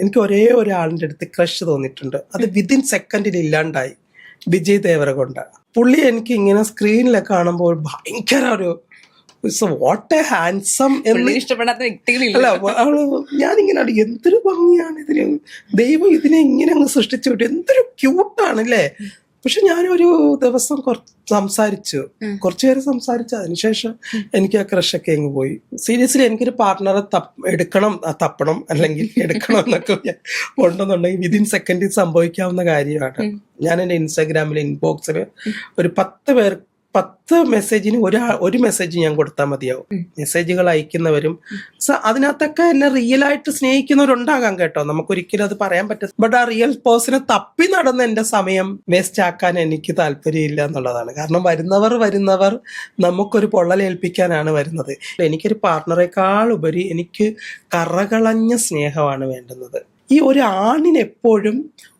എനിക്ക് ഒരേ ഒരാളിന്റെ അടുത്ത് ക്രഷ് തോന്നിയിട്ടുണ്ട്. അത് വിതിൻ സെക്കൻഡിൽ ഇല്ലാണ്ടായി. വിജയ് ദേവരകൊണ്ട. പുള്ളി എനിക്ക് ഇങ്ങനെ സ്ക്രീനിലൊക്കെ കാണുമ്പോൾ ഭയങ്കര ഒരു വാട്ട് എ ഹാൻസം എന്ന് ഇഷ്ടപ്പെടാത്ത വ്യക്തികളില്ല. അല്ല, ഞാനിങ്ങനെ എന്തൊരു ഭംഗിയാണ് ഇതിന്, ദൈവം ഇതിനെ ഇങ്ങനെ അങ്ങ് സൃഷ്ടിച്ചു വിട്ടു, എന്തൊരു ക്യൂട്ടാണ് അല്ലേ. പക്ഷെ ഞാനൊരു ദിവസം സംസാരിച്ചു, കുറച്ചു പേര് സംസാരിച്ചു. അതിനുശേഷം എനിക്ക് ആ ക്രഷൊക്കെ അങ്ങ് പോയി. സീരിയസ്ലി എനിക്കൊരു പാർട്ട്ണറെ തപ്പണം അല്ലെങ്കിൽ എടുക്കണം എന്നൊക്കെ ഉണ്ടെന്നുണ്ടെങ്കിൽ വിതിൻ സെക്കൻഡിൽ സംഭവിക്കാവുന്ന കാര്യമാണ്. ഞാൻ എൻ്റെ ഇൻസ്റ്റാഗ്രാമിലെ ഇൻബോക്സിൽ ഒരു 10 മെസ്സേജിന് ഒരു മെസ്സേജ് ഞാൻ കൊടുത്താൽ മതിയാവും. മെസ്സേജുകൾ അയക്കുന്നവരും അതിനകത്തൊക്കെ എന്നെ റിയൽ ആയിട്ട് സ്നേഹിക്കുന്നവരുണ്ടാകാം കേട്ടോ, നമുക്കൊരിക്കലും അത് പറയാൻ പറ്റും. ബട്ട് ആ റിയൽ പേഴ്സണെ തപ്പി നടന്ന് എന്റെ സമയം വേസ്റ്റ് ആക്കാൻ എനിക്ക് താല്പര്യമില്ല എന്നുള്ളതാണ്. കാരണം വരുന്നവർ നമുക്കൊരു പൊള്ളലേൽപ്പിക്കാനാണ് വരുന്നത്. എനിക്കൊരു പാർട്ട്ണറെക്കാൾ ഉപരി എനിക്ക് കറകളഞ്ഞ സ്നേഹമാണ് വേണ്ടുന്നത്. ഈ ഒരു ആണിന് എപ്പോഴും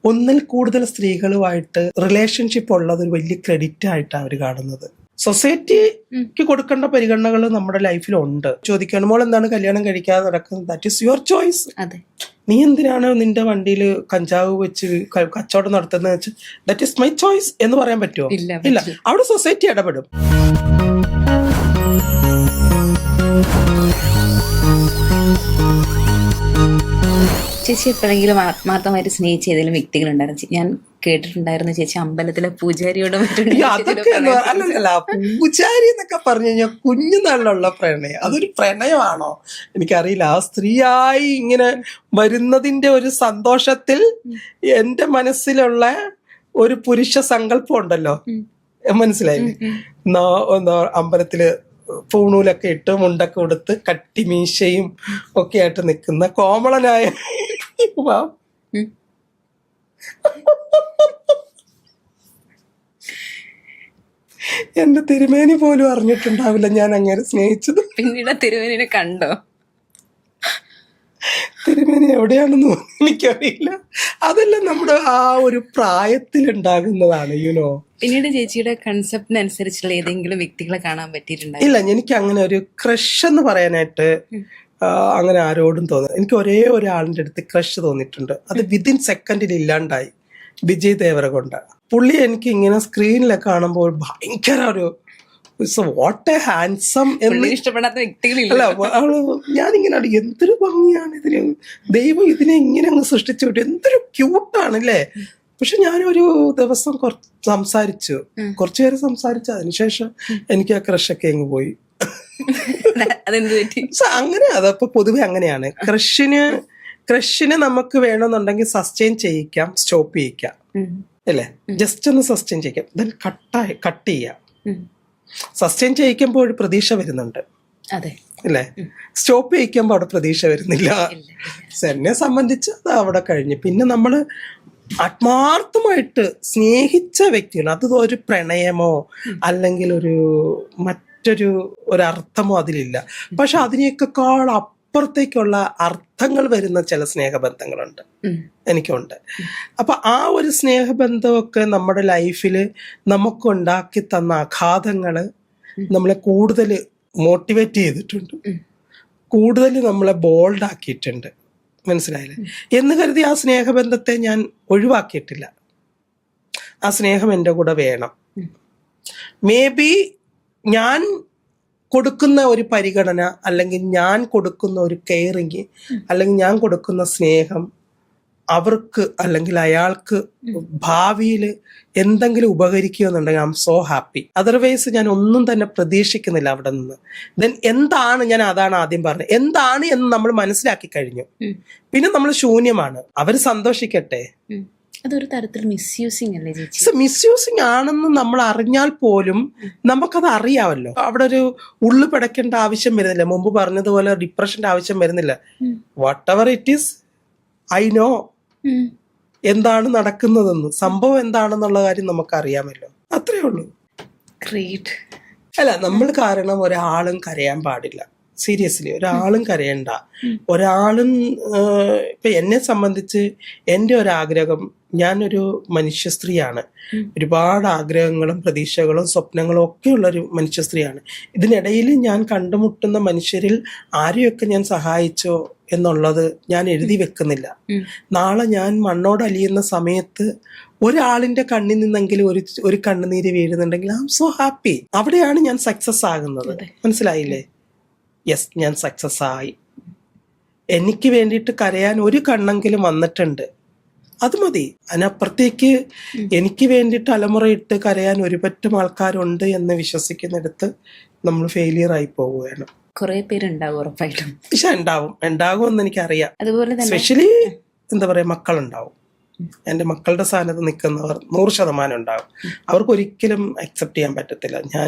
ഒന്നിൽ കൂടുതൽ സ്ത്രീകളുമായിട്ട് റിലേഷൻഷിപ്പ് ഉള്ളത് ഒരു വലിയ ക്രെഡിറ്റ് ആയിട്ടാണ് അവർ കാണുന്നത്. സൊസൈറ്റിക്ക് കൊടുക്കേണ്ട പരിഗണനകൾ നമ്മുടെ ലൈഫിലുണ്ട്. ചോദിക്കണം, മോൾ എന്താണ് കല്യാണം കഴിക്കാതെ നടക്കുന്നത്? That is your choice. നീ എന്തിനാണ് നിന്റെ വണ്ടിയിൽ കഞ്ചാവ് വെച്ച് കച്ചവടം നടത്തുന്നത് വെച്ച് ദാറ്റ് ഈസ് മൈ ചോയ്സ് എന്ന് പറയാൻ പറ്റുമോ? ഇല്ല. അവിടെ സൊസൈറ്റി ഇടപെടും. ചേച്ചി എപ്പോഴെങ്കിലും ആത്മാർത്ഥമായിട്ട് സ്നേഹിച്ച ഏതെങ്കിലും വ്യക്തികളുണ്ടായിരുന്നു? ഞാൻ കേട്ടിട്ടുണ്ടായിരുന്നു ചേച്ചി അമ്പലത്തിലെ പൂജാരിയോട് അല്ലല്ല, പൂജാരി എന്നൊക്കെ പറഞ്ഞു കഴിഞ്ഞാൽ കുഞ്ഞുനാളിലുള്ള പ്രണയം. അതൊരു പ്രണയമാണോ എനിക്കറിയില്ല. ആ സ്ത്രീയായി ഇങ്ങനെ വരുന്നതിന്റെ ഒരു സന്തോഷത്തിൽ എന്റെ മനസ്സിലുള്ള ഒരു പുരുഷ സങ്കല്പം ഉണ്ടല്ലോ, മനസ്സിലായില്ലേ? അമ്പലത്തില് പൂണൂലൊക്കെ ഇട്ട് മുണ്ടൊക്കെ കൊടുത്ത് കട്ടിമീശയും ഒക്കെ ആയിട്ട് നിൽക്കുന്ന കോമളനായ എന്റെ തിരുമേനി പോലും അറിഞ്ഞിട്ടുണ്ടാവില്ല ഞാൻ അങ്ങനെ സ്നേഹിച്ചത്. പിന്നീട് തിരുമേനിനെ കണ്ടോ? തിരുമേനി എവിടെയാണെന്ന് എനിക്കറിയില്ല. അതെല്ലാം നമ്മുടെ ആ ഒരു പ്രായത്തിൽ ഉണ്ടാകുന്നതാണ്, യുനോ. പിന്നീട് ചേച്ചിയുടെ കൺസെപ്റ്റിനനുസരിച്ചുള്ള ഏതെങ്കിലും വ്യക്തികളെ കാണാൻ പറ്റിയിട്ടുണ്ടോ? ഇല്ല, എനിക്ക് അങ്ങനെ ഒരു ക്രഷ് എന്ന് പറയാനായിട്ട് അങ്ങനെ ആരോടും തോന്നുന്നു. എനിക്ക് ഒരേ ഒരാളിന്റെ അടുത്ത് ക്രഷ് തോന്നിയിട്ടുണ്ട്. അത് വിതിൻ സെക്കൻഡിൽ ഇല്ലാണ്ടായി. വിജയ് ദേവരകൊണ്ട. പുള്ളി എനിക്ക് ഇങ്ങനെ സ്ക്രീനിലൊക്കെ കാണുമ്പോൾ ഭയങ്കര ഒരു വാട്ട് എ ഹാൻസം എന്ന് ഇഷ്ടപ്പെടാത്ത വ്യക്തികളില്ല. അല്ല, ഞാനിങ്ങനെ എന്തൊരു ഭംഗിയാണ് ഇതിന്, ദൈവം ഇതിനെ ഇങ്ങനെ അങ്ങ് സൃഷ്ടിച്ചു വിട്ടു, എന്തൊരു ക്യൂട്ടാണ് അല്ലേ. പക്ഷെ ഞാനൊരു ദിവസം സംസാരിച്ചു, കുറച്ചു പേര് സംസാരിച്ചു. അതിനുശേഷം എനിക്ക് ആ ക്രഷൊക്കെ അങ്ങ് പോയി. അങ്ങനെ അതപ്പോ പൊതുവെ അങ്ങനെയാണ്. ക്രഷിന് നമുക്ക് വേണമെന്നുണ്ടെങ്കിൽ സസ്റ്റെയിൻ ചെയ്യിക്കാം, സ്റ്റോപ്പ് ചെയ്യിക്കാം അല്ലേ. ജസ്റ്റ് ഒന്ന് സസ്റ്റെയിൻ ചെയ്യിക്കാം, ദെൻ കട്ട് ചെയ്യാം. സസ്റ്റെയിൻ ചെയ്യിക്കുമ്പോൾ ഒരു പ്രതീക്ഷ വരുന്നുണ്ട് അല്ലേ, സ്റ്റോപ്പ് ചെയ്യിക്കുമ്പോൾ അവിടെ പ്രതീക്ഷ വരുന്നില്ല. എന്നെ സംബന്ധിച്ച് അത് അവിടെ കഴിഞ്ഞു. പിന്നെ നമ്മൾ ആത്മാർത്ഥമായിട്ട് സ്നേഹിച്ച വ്യക്തികൾ, അത് ഒരു പ്രണയമോ അല്ലെങ്കിൽ മറ്റൊരു അർത്ഥമോ അതിലില്ല. പക്ഷെ അതിനേക്കാൾ അപ്പുറത്തേക്കുള്ള അർത്ഥങ്ങൾ വരുന്ന ചില സ്നേഹബന്ധങ്ങളുണ്ട്, എനിക്കുണ്ട്. അപ്പൊ ആ ഒരു സ്നേഹബന്ധമൊക്കെ നമ്മുടെ ലൈഫിൽ നമുക്കുണ്ടാക്കി തന്ന ആഘാതങ്ങള് നമ്മളെ കൂടുതൽ മോട്ടിവേറ്റ് ചെയ്തിട്ടുണ്ട്, കൂടുതൽ നമ്മളെ ബോൾഡ് ആക്കിയിട്ടുണ്ട്. മനസ്സിലായില്ലേ? എന്ന് കരുതി ആ സ്നേഹബന്ധത്തെ ഞാൻ ഒഴിവാക്കിയിട്ടില്ല. ആ സ്നേഹം എൻ്റെ കൂടെ വേണം. മേ ബി ഞാൻ കൊടുക്കുന്ന ഒരു പരിഗണന, അല്ലെങ്കിൽ ഞാൻ കൊടുക്കുന്ന ഒരു കെയറിങ്, അല്ലെങ്കിൽ ഞാൻ കൊടുക്കുന്ന സ്നേഹം അവർക്ക് അല്ലെങ്കിൽ അയാൾക്ക് ഭാവിയിൽ എന്തെങ്കിലും ഉപകരിക്കുമെന്നുണ്ടെങ്കിൽ I am so happy. Otherwise ഞാൻ ഒന്നും തന്നെ പ്രതീക്ഷിക്കുന്നില്ല അവിടെ നിന്ന്. ദെൻ എന്താണ്, ഞാൻ അതാണ് ആദ്യം പറഞ്ഞത്, എന്താണ് എന്ന് നമ്മൾ മനസ്സിലാക്കി കഴിഞ്ഞു. പിന്നെ നമ്മൾ ശൂന്യമാണ്. അവർ സന്തോഷിക്കട്ടെ. അതൊരു തരത്തിൽ മിസ്യൂസിങ് അല്ലേ ചേച്ചി? മിസ്യൂസിങ് ആണെന്ന് നമ്മൾ അറിഞ്ഞാൽ പോലും നമുക്കത് അറിയാമല്ലോ. അവിടെ ഒരു ഉള്ളു പിടയ്ക്കേണ്ട ആവശ്യം വരുന്നില്ല. മുമ്പ് പറഞ്ഞതുപോലെ ഡിപ്രഷന്റെ ആവശ്യം വരുന്നില്ല. What ever it is, I know എന്താണ് നടക്കുന്നതെന്ന്, സംഭവം എന്താണെന്നുള്ള കാര്യം നമുക്ക് അറിയാമല്ലോ. അത്രേ ഉള്ളൂ. ഗ്രേറ്റ്. അല്ല, നമ്മൾ കാരണം ഒരാളും കരയാൻ പാടില്ല. സീരിയസ്ലി ഒരാളും കരയണ്ട. ഒരാളും ഇപ്പൊ എന്നെ സംബന്ധിച്ച് എൻ്റെ ഒരാഗ്രഹം, ഞാനൊരു മനുഷ്യ സ്ത്രീയാണ്. ഒരുപാട് ആഗ്രഹങ്ങളും പ്രതീക്ഷകളും സ്വപ്നങ്ങളും ഒക്കെ ഉള്ളൊരു മനുഷ്യ സ്ത്രീയാണ്. ഇതിനിടയിൽ ഞാൻ കണ്ടുമുട്ടുന്ന മനുഷ്യരിൽ ആരെയൊക്കെ ഞാൻ സഹായിച്ചോ എന്നുള്ളത് ഞാൻ എഴുതി വെക്കുന്നില്ല. നാളെ ഞാൻ മണ്ണോട് അലിയുന്ന സമയത്ത് ഒരാളിന്റെ കണ്ണിൽ നിന്നെങ്കിലും ഒരു കണ്ണുനീര് വീഴുന്നുണ്ടെങ്കിൽ ഐ ആം സോ ഹാപ്പി. അവിടെയാണ് ഞാൻ സക്സസ് ആകുന്നത്. മനസ്സിലായില്ലേ? യെസ്, ഞാൻ സക്സസ് ആയി. എനിക്ക് വേണ്ടിയിട്ട് കരയാൻ ഒരു കണ്ണെങ്കിലും വന്നിട്ടുണ്ട്, അത് മതി. അതിനപ്പുറത്തേക്ക് എനിക്ക് വേണ്ടിയിട്ട് അലമുറയിട്ട് കരയാൻ ഒരുപറ്റം ആൾക്കാരുണ്ട് എന്ന് വിശ്വസിക്കുന്നിടത്ത് നമ്മൾ ഫെയിലിയർ ആയി പോവുകയാണ്. കുറെ പേരുണ്ടാവും ഉറപ്പായിട്ടും. പക്ഷെ ഉണ്ടാകുമെന്ന് എനിക്കറിയാം. അതുപോലെ തന്നെ സ്പെഷ്യലി എന്താ പറയാ, മക്കളുണ്ടാവും. എൻ്റെ മക്കളുടെ സ്ഥാനത്ത് നിൽക്കുന്നവർ 100% ഉണ്ടാവും. അവർക്ക് ഒരിക്കലും അക്സെപ്റ്റ് ചെയ്യാൻ പറ്റത്തില്ല.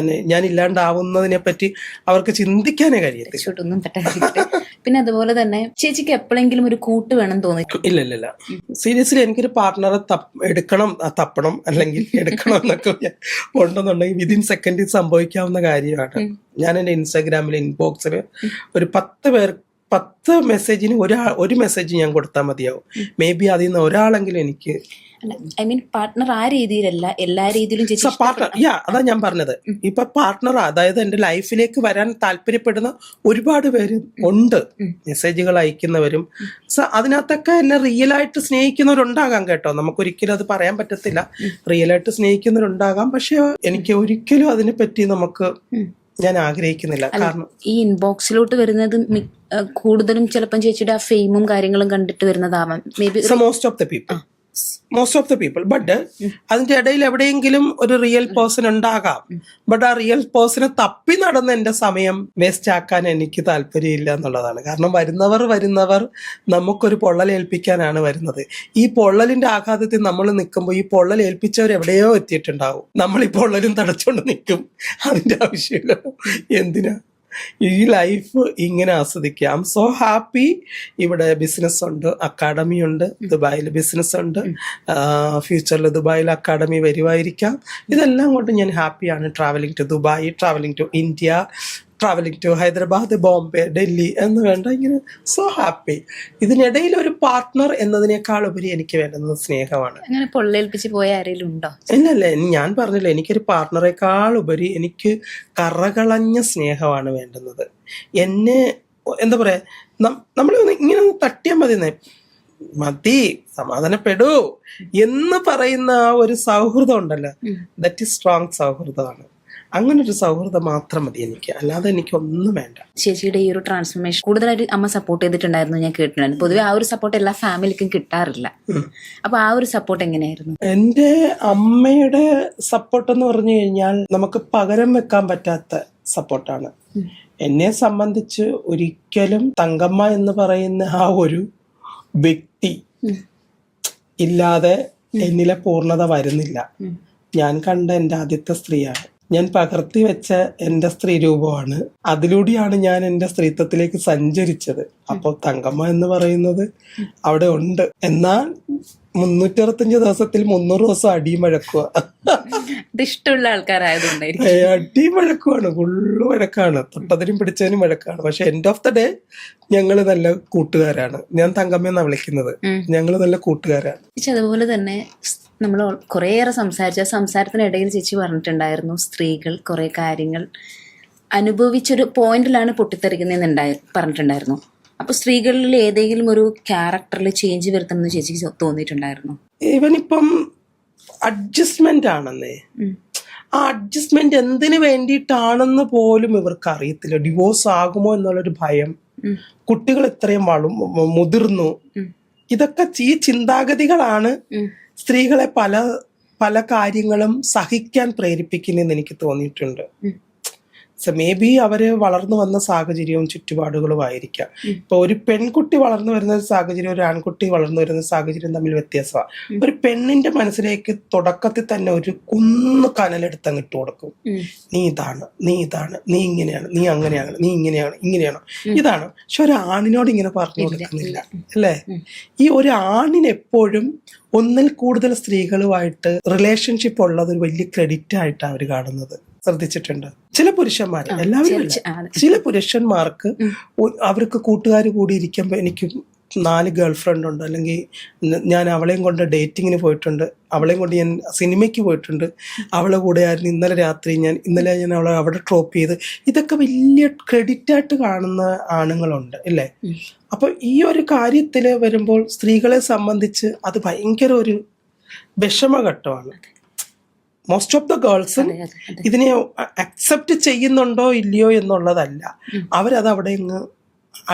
ഞാൻ ഇല്ലാണ്ടാവുന്നതിനെ പറ്റി അവർക്ക് ചിന്തിക്കാനേ കഴിയത്തില്ല. ഒന്നും പറ്റാതിരിക്കട്ടെ. പിന്നെ അതുപോലെ തന്നെ ചേച്ചിക്ക് എപ്പോഴെങ്കിലും ഒരു കൂട്ട് വേണം തോന്നി? ഇല്ല. സീരിയസ്ലി എനിക്കൊരു പാർട്ട്ണറെ തപ്പണം അല്ലെങ്കിൽ എടുക്കണം എന്നൊക്കെ ഉണ്ടെന്നുണ്ടെങ്കിൽ വിതിൻ സെക്കൻഡിൽ സംഭവിക്കാവുന്ന കാര്യമാണ്. ഞാൻ എൻ്റെ ഇൻസ്റ്റാഗ്രാമിലെ ഇൻബോക്സിൽ ഒരു 10 മെസ്സേജിന് ഒരു മെസ്സേജ് ഞാൻ കൊടുത്താൽ മതിയാവും. മേ ബി അതിൽ നിന്ന് ഒരാളെങ്കിലും എനിക്ക്, ഐ മീൻ പാർട്ട്ണർ ആ രീതിയിലല്ല, എല്ലാ രീതിയിലും പാർട്ട്ണർ. അതാ ഞാൻ പറഞ്ഞത്. ഇപ്പൊ പാർട്ട്ണർ, അതായത് എന്റെ ലൈഫിലേക്ക് വരാൻ താല്പര്യപ്പെടുന്ന ഒരുപാട് പേര് ഉണ്ട്, മെസ്സേജുകൾ അയക്കുന്നവരും. അതിനകത്തൊക്കെ എന്നെ റിയലായിട്ട് സ്നേഹിക്കുന്നവരുണ്ടാകാം കേട്ടോ, നമുക്കൊരിക്കലും അത് പറയാൻ പറ്റത്തില്ല. റിയലായിട്ട് സ്നേഹിക്കുന്നവരുണ്ടാകാം, പക്ഷെ എനിക്ക് ഒരിക്കലും അതിനെ പറ്റി ഞാൻ ആഗ്രഹിക്കുന്നില്ല. കാരണം ഈ ഇൻബോക്സിലോട്ട് വരുന്നത് കൂടുതലും ചിലപ്പം ചേച്ചിയുടെ ആ ഫെയിമും കാര്യങ്ങളും കണ്ടിട്ട് വരുന്നതാവാം. May be most of the people. But അതിന്റെ ഇടയിൽ എവിടെയെങ്കിലും ഒരു റിയൽ പേഴ്സൺ ഉണ്ടാകാം. ബട്ട് ആ റിയൽ പേഴ്സണെ തപ്പി നടന്ന് എന്റെ സമയം വേസ്റ്റ് ആക്കാൻ എനിക്ക് താല്പര്യമില്ല എന്നുള്ളതാണ്. കാരണം വരുന്നവർ നമുക്കൊരു പൊള്ളലേൽപ്പിക്കാനാണ് വരുന്നത്. ഈ പൊള്ളലിന്റെ ആഘാതത്തിൽ നമ്മൾ നിൽക്കുമ്പോൾ ഈ പൊള്ളൽ ഏൽപ്പിച്ചവർ എവിടെയോ എത്തിയിട്ടുണ്ടാവും. നമ്മൾ ഈ പൊള്ളലും തടച്ചുകൊണ്ട് നിൽക്കും. അതിന്റെ ആവശ്യമില്ല. എന്തിനാ ഈ ലൈഫ് ഇങ്ങനെ ആസ്വദിക്കുക? I M so happy. ഇവിടെ ബിസിനസ് ഉണ്ട്, അക്കാഡമി ഉണ്ട്, ദുബായിൽ ബിസിനസ് ഉണ്ട്, ഫ്യൂച്ചറിൽ ദുബായിൽ അക്കാഡമി വരുമായിരിക്കാം. ഇതെല്ലാം കൊണ്ട് ഞാൻ ഹാപ്പിയാണ്. Travelling to Dubai, travelling to India, travelling to Hyderabad, Bombay, Delhi എന്ന് വേണ്ട, ഇങ്ങനെ സോ ഹാപ്പി. ഇതിനിടയിൽ ഒരു പാർട്ട്ണർ എന്നതിനേക്കാൾ ഉപരി എനിക്ക് വേണ്ടുന്നത് സ്നേഹമാണ്. അങ്ങനെ പൊള്ളേൽപ്പിച്ച് പോയ ആരെങ്കിലും ഉണ്ടോ? ഇല്ലല്ല, ഞാൻ പറഞ്ഞില്ല, എനിക്കൊരു പാർട്ട്ണറെക്കാൾ ഉപരി എനിക്ക് കറകളഞ്ഞ സ്നേഹമാണ് വേണ്ടുന്നത്. എന്നെ എന്താ പറയാ, നമ്മൾ ഇങ്ങനെ തട്ടിയാൽ മതി, സമാധാനപ്പെടൂ എന്ന് പറയുന്ന ആ ഒരു സൗഹൃദം ഉണ്ടല്ലോ, ദാറ്റ് ഈസ് സ്ട്രോങ് സൗഹൃദമാണ്. അങ്ങനൊരു സൗഹൃദം മാത്രം മതി എനിക്ക്, അല്ലാതെ എനിക്കൊന്നും വേണ്ട. ചേച്ചിയുടെ ഈ ഒരു ട്രാൻസ്ഫോർമേഷൻ കൂടുതലായിട്ട് അമ്മ സപ്പോർട്ട് ചെയ്തിട്ടുണ്ടായിരുന്നു, ഞാൻ കേട്ടിട്ടുണ്ടായിരുന്നു. പൊതുവെ ആ ഒരു സപ്പോർട്ട് എല്ലാ ഫാമിലിക്കും കിട്ടാറില്ല. അപ്പൊ ആ ഒരു സപ്പോർട്ട് എങ്ങനെയായിരുന്നു? എൻ്റെ അമ്മയുടെ സപ്പോർട്ട് എന്ന് പറഞ്ഞു കഴിഞ്ഞാൽ നമുക്ക് പകരം വെക്കാൻ പറ്റാത്ത സപ്പോർട്ടാണ്. എന്നെ സംബന്ധിച്ച് ഒരിക്കലും തങ്കമ്മ എന്ന് പറയുന്ന ആ ഒരു വ്യക്തി ഇല്ലാതെ എന്നിലെ പൂർണ്ണത വരുന്നില്ല. ഞാൻ കണ്ട എൻ്റെ ആദ്യത്തെ സ്ത്രീയാണ്. ഞാൻ പകർത്തി വെച്ച എൻ്റെ സ്ത്രീ രൂപമാണ്. അതിലൂടെയാണ് ഞാൻ എൻ്റെ സ്ത്രീത്വത്തിലേക്ക് സഞ്ചരിച്ചത്. അപ്പോൾ തങ്കമ്മ എന്ന് പറയുന്നത് അവിടെ ഉണ്ട്. എന്നാൽ 365 ദിവസത്തിൽ 300 ദിവസം അടിയും വഴക്കുക. ഇഷ്ടമുള്ള ആൾക്കാരായതുകൊണ്ടായിരിക്കും. അടിയും വഴക്കുവാണ്, ഫുള്ള് വഴക്കാണ്, തൊട്ടതിനും പിടിച്ചതിനും വഴക്കാണ്. പക്ഷെ എൻഡ് ഓഫ് ദ ഡേ ഞങ്ങള് നല്ല കൂട്ടുകാരാണ്. ഞാൻ തങ്കമ്മയെന്നാണ് വിളിക്കുന്നത്. ഞങ്ങള് നല്ല കൂട്ടുകാരാണ്. അതുപോലെ തന്നെ നമ്മൾ കുറേയേറെ സംസാരത്തിനിടയിൽ ചേച്ചി പറഞ്ഞിട്ടുണ്ടായിരുന്നു, സ്ത്രീകൾ കുറെ കാര്യങ്ങൾ അനുഭവിച്ചൊരു പോയിന്റിലാണ് പൊട്ടിത്തെറിക്കുന്നതെന്നുണ്ടായി പറഞ്ഞിട്ടുണ്ടായിരുന്നു. അപ്പൊ സ്ത്രീകളിൽ ഏതെങ്കിലും ഒരു ക്യാരക്ടറിൽ ചേഞ്ച് വരുത്തണമെന്ന് ചേച്ചിക്ക് തോന്നിയിട്ടുണ്ടായിരുന്നു? ഇവനിപ്പം അഡ്ജസ്റ്റ്മെന്റ് ആണെന്നേ. ആ അഡ്ജസ്റ്റ്മെന്റ് എന്തിനു വേണ്ടിയിട്ടാണെന്ന് പോലും ഇവർക്ക് അറിയത്തില്ല. ഡിവോഴ്സ് ആകുമോ എന്നുള്ളൊരു ഭയം, കുട്ടികൾ ഇത്രയും മുതിർന്നു, ഇതൊക്കെ ഈ ചിന്താഗതികളാണ് സ്ത്രീകളെ പല കാര്യങ്ങളും സഹിക്കാൻ പ്രേരിപ്പിക്കുന്നതെന്ന് എനിക്ക് തോന്നിയിട്ടുണ്ട്. മേ ബി അവര് വളർന്നു വന്ന സാഹചര്യവും ചുറ്റുപാടുകളും ആയിരിക്കാം. ഇപ്പൊ ഒരു പെൺകുട്ടി വളർന്നു വരുന്ന സാഹചര്യം ഒരു ആൺകുട്ടി വളർന്നു വരുന്ന സാഹചര്യം തമ്മിൽ വ്യത്യാസമാണ്. ഒരു പെണ്ണിന്റെ മനസ്സിലേക്ക് തുടക്കത്തിൽ തന്നെ ഒരു കുന്നു കനലെടുത്ത് ഇട്ട് കൊടുക്കും. നീ ഇതാണ്, നീ ഇതാണ്, നീ ഇങ്ങനെയാണ്, നീ അങ്ങനെയാണ്, നീ ഇങ്ങനെയാണോ ഇതാണ്. പക്ഷെ ഒരു ആണിനോട് ഇങ്ങനെ പറഞ്ഞു കൊടുക്കുന്നില്ല അല്ലേ? ഈ ഒരു ആണിന് എപ്പോഴും ഒന്നിൽ കൂടുതൽ സ്ത്രീകളുമായിട്ട് റിലേഷൻഷിപ്പ് ഉള്ളത് ഒരു വലിയ ക്രെഡിറ്റ് ആയിട്ടാണ് അവർ കാണുന്നത്. ശ്രദ്ധിച്ചിട്ടുണ്ട്. ചില പുരുഷന്മാർ, എല്ലാവരും അല്ല. അതെ. ചില പുരുഷന്മാർക്ക് അവർക്ക് കൂട്ടുകാർ കൂടി ഇരിക്കുമ്പോൾ എനിക്ക് 4 ഗേൾ ഫ്രണ്ട് ഉണ്ട്, അല്ലെങ്കിൽ ഞാൻ അവളെയും കൊണ്ട് ഡേറ്റിങ്ങിന് പോയിട്ടുണ്ട്, അവളെയും കൊണ്ട് ഞാൻ സിനിമയ്ക്ക് പോയിട്ടുണ്ട്, അവളെ കൂടെ ആയിരുന്നു ഇന്നലെ ഞാൻ അവളെ അവിടെ ഡ്രോപ്പ് ചെയ്ത്. ഇതൊക്കെ വലിയ ക്രെഡിറ്റ് ആയിട്ട് കാണുന്ന ആണുങ്ങളുണ്ട് ഇല്ലേ? അപ്പൊ ഈ ഒരു കാര്യത്തിൽ വരുമ്പോൾ സ്ത്രീകളെ സംബന്ധിച്ച് അത് ഭയങ്കര ഒരു വിഷമഘട്ടമാണ്. മോസ്റ്റ് ഓഫ് ദ ഗേൾസും ഇതിനെ അക്സെപ്റ്റ് ചെയ്യുന്നുണ്ടോ ഇല്ലയോ എന്നുള്ളതല്ല, അവരത് അവിടെ അങ്ങ്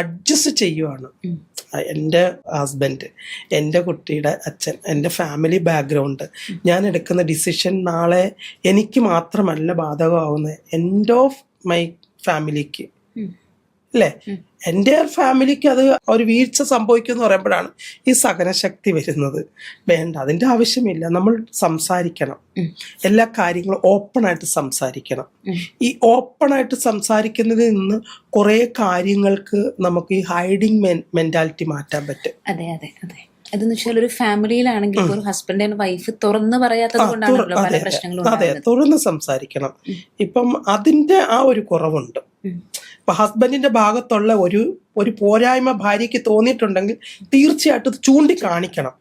അഡ്ജസ്റ്റ് ചെയ്യുവാണ്. എൻ്റെ ഹസ്ബൻഡ്, എൻ്റെ കുട്ടിയുടെ അച്ഛൻ, എൻ്റെ ഫാമിലി ബാക്ക്ഗ്രൗണ്ട്, ഞാൻ എടുക്കുന്ന ഡിസിഷൻ നാളെ എനിക്ക് മാത്രമല്ല ബാധകമാവുന്നത്, എൻഡ് ഓഫ് മൈ ഫാമിലിക്ക് അല്ലേ? എൻ്റെ ഫാമിലിക്ക് അത് ഒരു വീഴ്ച സംഭവിക്കും എന്ന് പറയുമ്പോഴാണ് ഈ സഹനശക്തി വരുന്നത്. വേണ്ട, അതിൻ്റെ ആവശ്യമില്ല. നമ്മൾ സംസാരിക്കണം, എല്ലാ കാര്യങ്ങളും ഓപ്പണായിട്ട് സംസാരിക്കണം. ഈ ഓപ്പണായിട്ട് സംസാരിക്കുന്നതിൽ നിന്ന് കുറേ കാര്യങ്ങൾക്ക് നമുക്ക് ഈ ഹൈഡിങ് മെന്റാലിറ്റി മാറ്റാൻ പറ്റും. അതെ അതെ അതെ. അതെന്ന് വെച്ചാൽ ഒരു ഫാമിലിയിലാണെങ്കിൽ ഒരു ഹസ്ബൻഡ് ആൻഡ് വൈഫ് തുറന്ന് പറയാത്തത് കൊണ്ടാണല്ലോ പല പ്രശ്നങ്ങളും. അതെ, തുറന്ന് സംസാരിക്കണം. ഇപ്പം അതിന്റെ ആ ഒരു കുറവുണ്ട്. ഇപ്പൊ ഹസ്ബൻഡിന്റെ ഭാഗത്തുള്ള ഒരു പോരായ്മ ഭാര്യയ്ക്ക് തോന്നിയിട്ടുണ്ടെങ്കിൽ തീർച്ചയായിട്ടും ചൂണ്ടിക്കാണിക്കണം.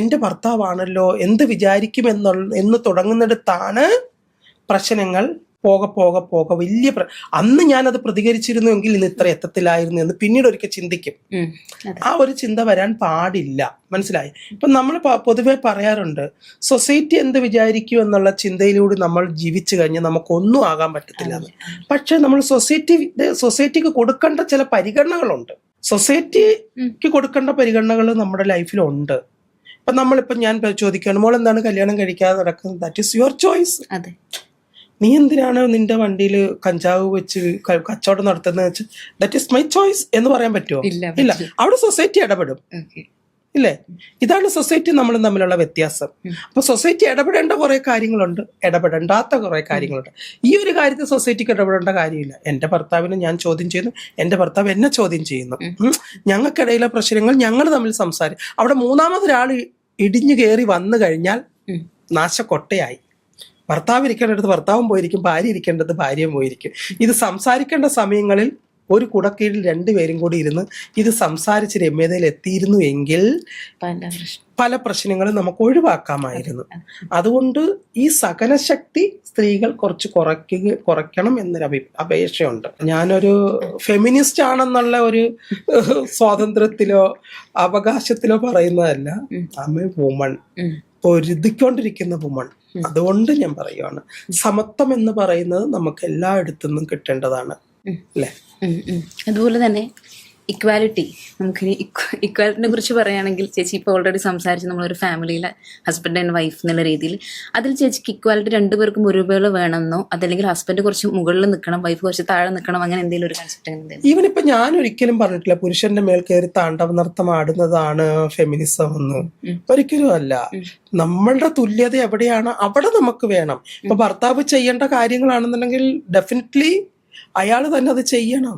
എൻ്റെ ഭർത്താവാണല്ലോ, എന്ത് വിചാരിക്കും എന്ന് തുടങ്ങുന്നിടത്താണ് പ്രശ്നങ്ങൾ പോകെ വലിയ അന്ന് ഞാനത് പ്രതികരിച്ചിരുന്നുവെങ്കിൽ ഇന്ന് ഇത്ര എത്തത്തിലായിരുന്നു എന്ന് പിന്നീട് ഒരിക്കൽ ചിന്തിക്കും. ആ ഒരു ചിന്ത വരാൻ പാടില്ല. മനസ്സിലായി? ഇപ്പം നമ്മൾ പൊതുവെ പറയാറുണ്ട്, സൊസൈറ്റി എന്ത് വിചാരിക്കും എന്നുള്ള ചിന്തയിലൂടെ നമ്മൾ ജീവിച്ചു കഴിഞ്ഞാൽ നമുക്കൊന്നും ആകാൻ പറ്റത്തില്ല. പക്ഷെ നമ്മൾ സൊസൈറ്റിക്ക് കൊടുക്കേണ്ട ചില പരിഗണനകളുണ്ട്. സൊസൈറ്റിക്ക് കൊടുക്കേണ്ട പരിഗണനകൾ നമ്മുടെ ലൈഫിലുണ്ട്. ഇപ്പം ഞാൻ ചോദിക്കുകയാണ്, മോൾ എന്താണ് കല്യാണം കഴിക്കാതെ നടക്കുന്നത്? That is your choice. അതെ. നീ എന്തിനാണ് നിന്റെ വണ്ടിയിൽ കഞ്ചാവ് വെച്ച് കച്ചവടം നടത്തുന്നത് വെച്ച് ദാറ്റ് ഈസ് മൈ ചോയ്സ് എന്ന് പറയാൻ പറ്റുമോ? ഇല്ല. അവിടെ സൊസൈറ്റി ഇടപെടും ഇല്ലേ? ഇതാണ് സൊസൈറ്റി നമ്മളും തമ്മിലുള്ള വ്യത്യാസം. അപ്പൊ സൊസൈറ്റി ഇടപെടേണ്ട കുറെ കാര്യങ്ങളുണ്ട്, ഇടപെടേണ്ടാത്ത കുറെ കാര്യങ്ങളുണ്ട്. ഈ ഒരു കാര്യത്തിൽ സൊസൈറ്റിക്ക് ഇടപെടേണ്ട കാര്യമില്ല. എൻ്റെ ഭർത്താവിനെ ഞാൻ ചോദ്യം ചെയ്യുന്നു, എൻ്റെ ഭർത്താവ് എന്നെ ചോദ്യം ചെയ്യുന്നു. ഞങ്ങൾക്കിടയിലെ പ്രശ്നങ്ങൾ ഞങ്ങൾ തമ്മിൽ സംസാരിക്കും. അവിടെ മൂന്നാമതൊരാൾ ഇടിഞ്ഞു കയറി വന്നു കഴിഞ്ഞാൽ നാശക്കൊട്ടയായി. ഭർത്താവ് ഇരിക്കേണ്ടടുത്ത് ഭർത്താവും പോയിരിക്കും, ഭാര്യ ഇരിക്കേണ്ടത് ഭാര്യയും പോയിരിക്കും. ഇത് സംസാരിക്കേണ്ട സമയങ്ങളിൽ ഒരു കുടക്കീഴിൽ രണ്ടുപേരും കൂടി ഇരുന്ന് ഇത് സംസാരിച്ച് രമ്യതയിൽ എത്തിയിരുന്നു എങ്കിൽ പല പ്രശ്നങ്ങളും നമുക്ക് ഒഴിവാക്കാമായിരുന്നു. അതുകൊണ്ട് ഈ സഹനശക്തി സ്ത്രീകൾ കുറച്ച് കുറയ്ക്കണം എന്നൊരു അപേക്ഷയുണ്ട്. ഞാനൊരു ഫെമിനിസ്റ്റ് ആണെന്നുള്ള ഒരു സ്വാതന്ത്ര്യത്തിലോ അവകാശത്തിലോ പറയുന്നതല്ല. ഐ എ വുമൺ, പൊരുതിക്കൊണ്ടിരിക്കുന്ന വുമൺ. അതുകൊണ്ട് ഞാൻ പറയുവാണ്, സമത്വം എന്ന് പറയുന്നത് നമുക്ക് എല്ലായിടത്തു നിന്നും കിട്ടേണ്ടതാണ് അല്ലേ? അതുപോലെ തന്നെ ഇക്വാലിറ്റി, നമുക്കിനി ഇക്വാലിറ്റിനെ കുറിച്ച് പറയുകയാണെങ്കിൽ ചേച്ചി ഇപ്പോൾ ഓൾറെഡി സംസാരിച്ച് നമ്മളൊരു ഫാമിലിയിലെ ഹസ്ബൻഡ് ആൻഡ് വൈഫ് എന്നുള്ള രീതിയിൽ അതിൽ ചേച്ചിക്ക് ഇക്വാലിറ്റി രണ്ടുപേർക്കും ഒരുപോലെ വേണമെന്നോ അതല്ലെങ്കിൽ ഹസ്ബൻഡ് കുറച്ച് മുകളിൽ നിൽക്കണം വൈഫ് കുറച്ച് താഴെ നിൽക്കണം, അങ്ങനെ എന്തെങ്കിലും ഒരു കൺസെപ്റ്റ്? ഈവൻ ഇപ്പൊ ഞാൻ ഒരിക്കലും പറഞ്ഞിട്ടില്ല പുരുഷന്റെ മേൽ കയറി താണ്ഡവ നൃത്തം ആടുന്നതാണ് ഫെമിനിസം എന്ന്. ഒരിക്കലും അല്ല. നമ്മളുടെ തുല്യത എവിടെയാണ് അവിടെ നമുക്ക് വേണം. ഇപ്പൊ ഭർത്താവ് ചെയ്യേണ്ട കാര്യങ്ങളാണെന്നുണ്ടെങ്കിൽ ഡെഫിനറ്റ്ലി അയാൾ തന്നെ അത് ചെയ്യണം.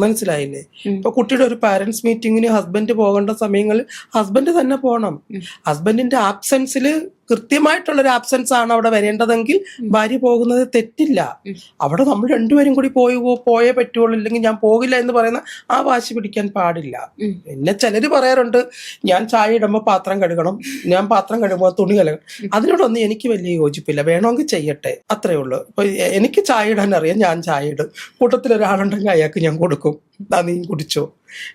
മനസ്സിലായില്ലേ? ഇപ്പൊ കുട്ടിയുടെ ഒരു പാരന്റ്സ് മീറ്റിങ്ങിന് ഹസ്ബൻഡ് പോകേണ്ട സമയങ്ങളിൽ ഹസ്ബൻഡ് തന്നെ പോകണം. ഹസ്ബൻഡിന്റെ ആബ്സെൻസിൽ കൃത്യമായിട്ടുള്ളൊരു ആബ്സെൻസ് ആണ് അവിടെ വരേണ്ടതെങ്കിൽ ഭാര്യ പോകുന്നത് തെറ്റില്ല. അവിടെ നമ്മൾ രണ്ടുപേരും കൂടി പോയേ പറ്റുള്ളൂ, ഇല്ലെങ്കിൽ ഞാൻ പോകില്ല എന്ന് പറയുന്ന ആ വാശി പിടിക്കാൻ പാടില്ല. പിന്നെ ചിലര് പറയാറുണ്ട്, ഞാൻ ചായ ഇടുമ്പോൾ പാത്രം കഴുകണം, ഞാൻ പാത്രം കഴുകുമ്പോൾ തുണി കഴുകണം. അതിനോടൊന്നും എനിക്ക് വലിയ യോജിപ്പില്ല. വേണമെങ്കിൽ ചെയ്യട്ടെ, അത്രേ ഉള്ളൂ. ഇപ്പൊ എനിക്ക് ചായ ഇടാൻ അറിയാം, ഞാൻ ചായ ഇടും. കൂട്ടത്തിൽ ഒരാളുണ്ടെങ്കിൽ അയാൾക്ക് ഞാൻ കൊടുക്കും, നീ കുടിച്ചോ.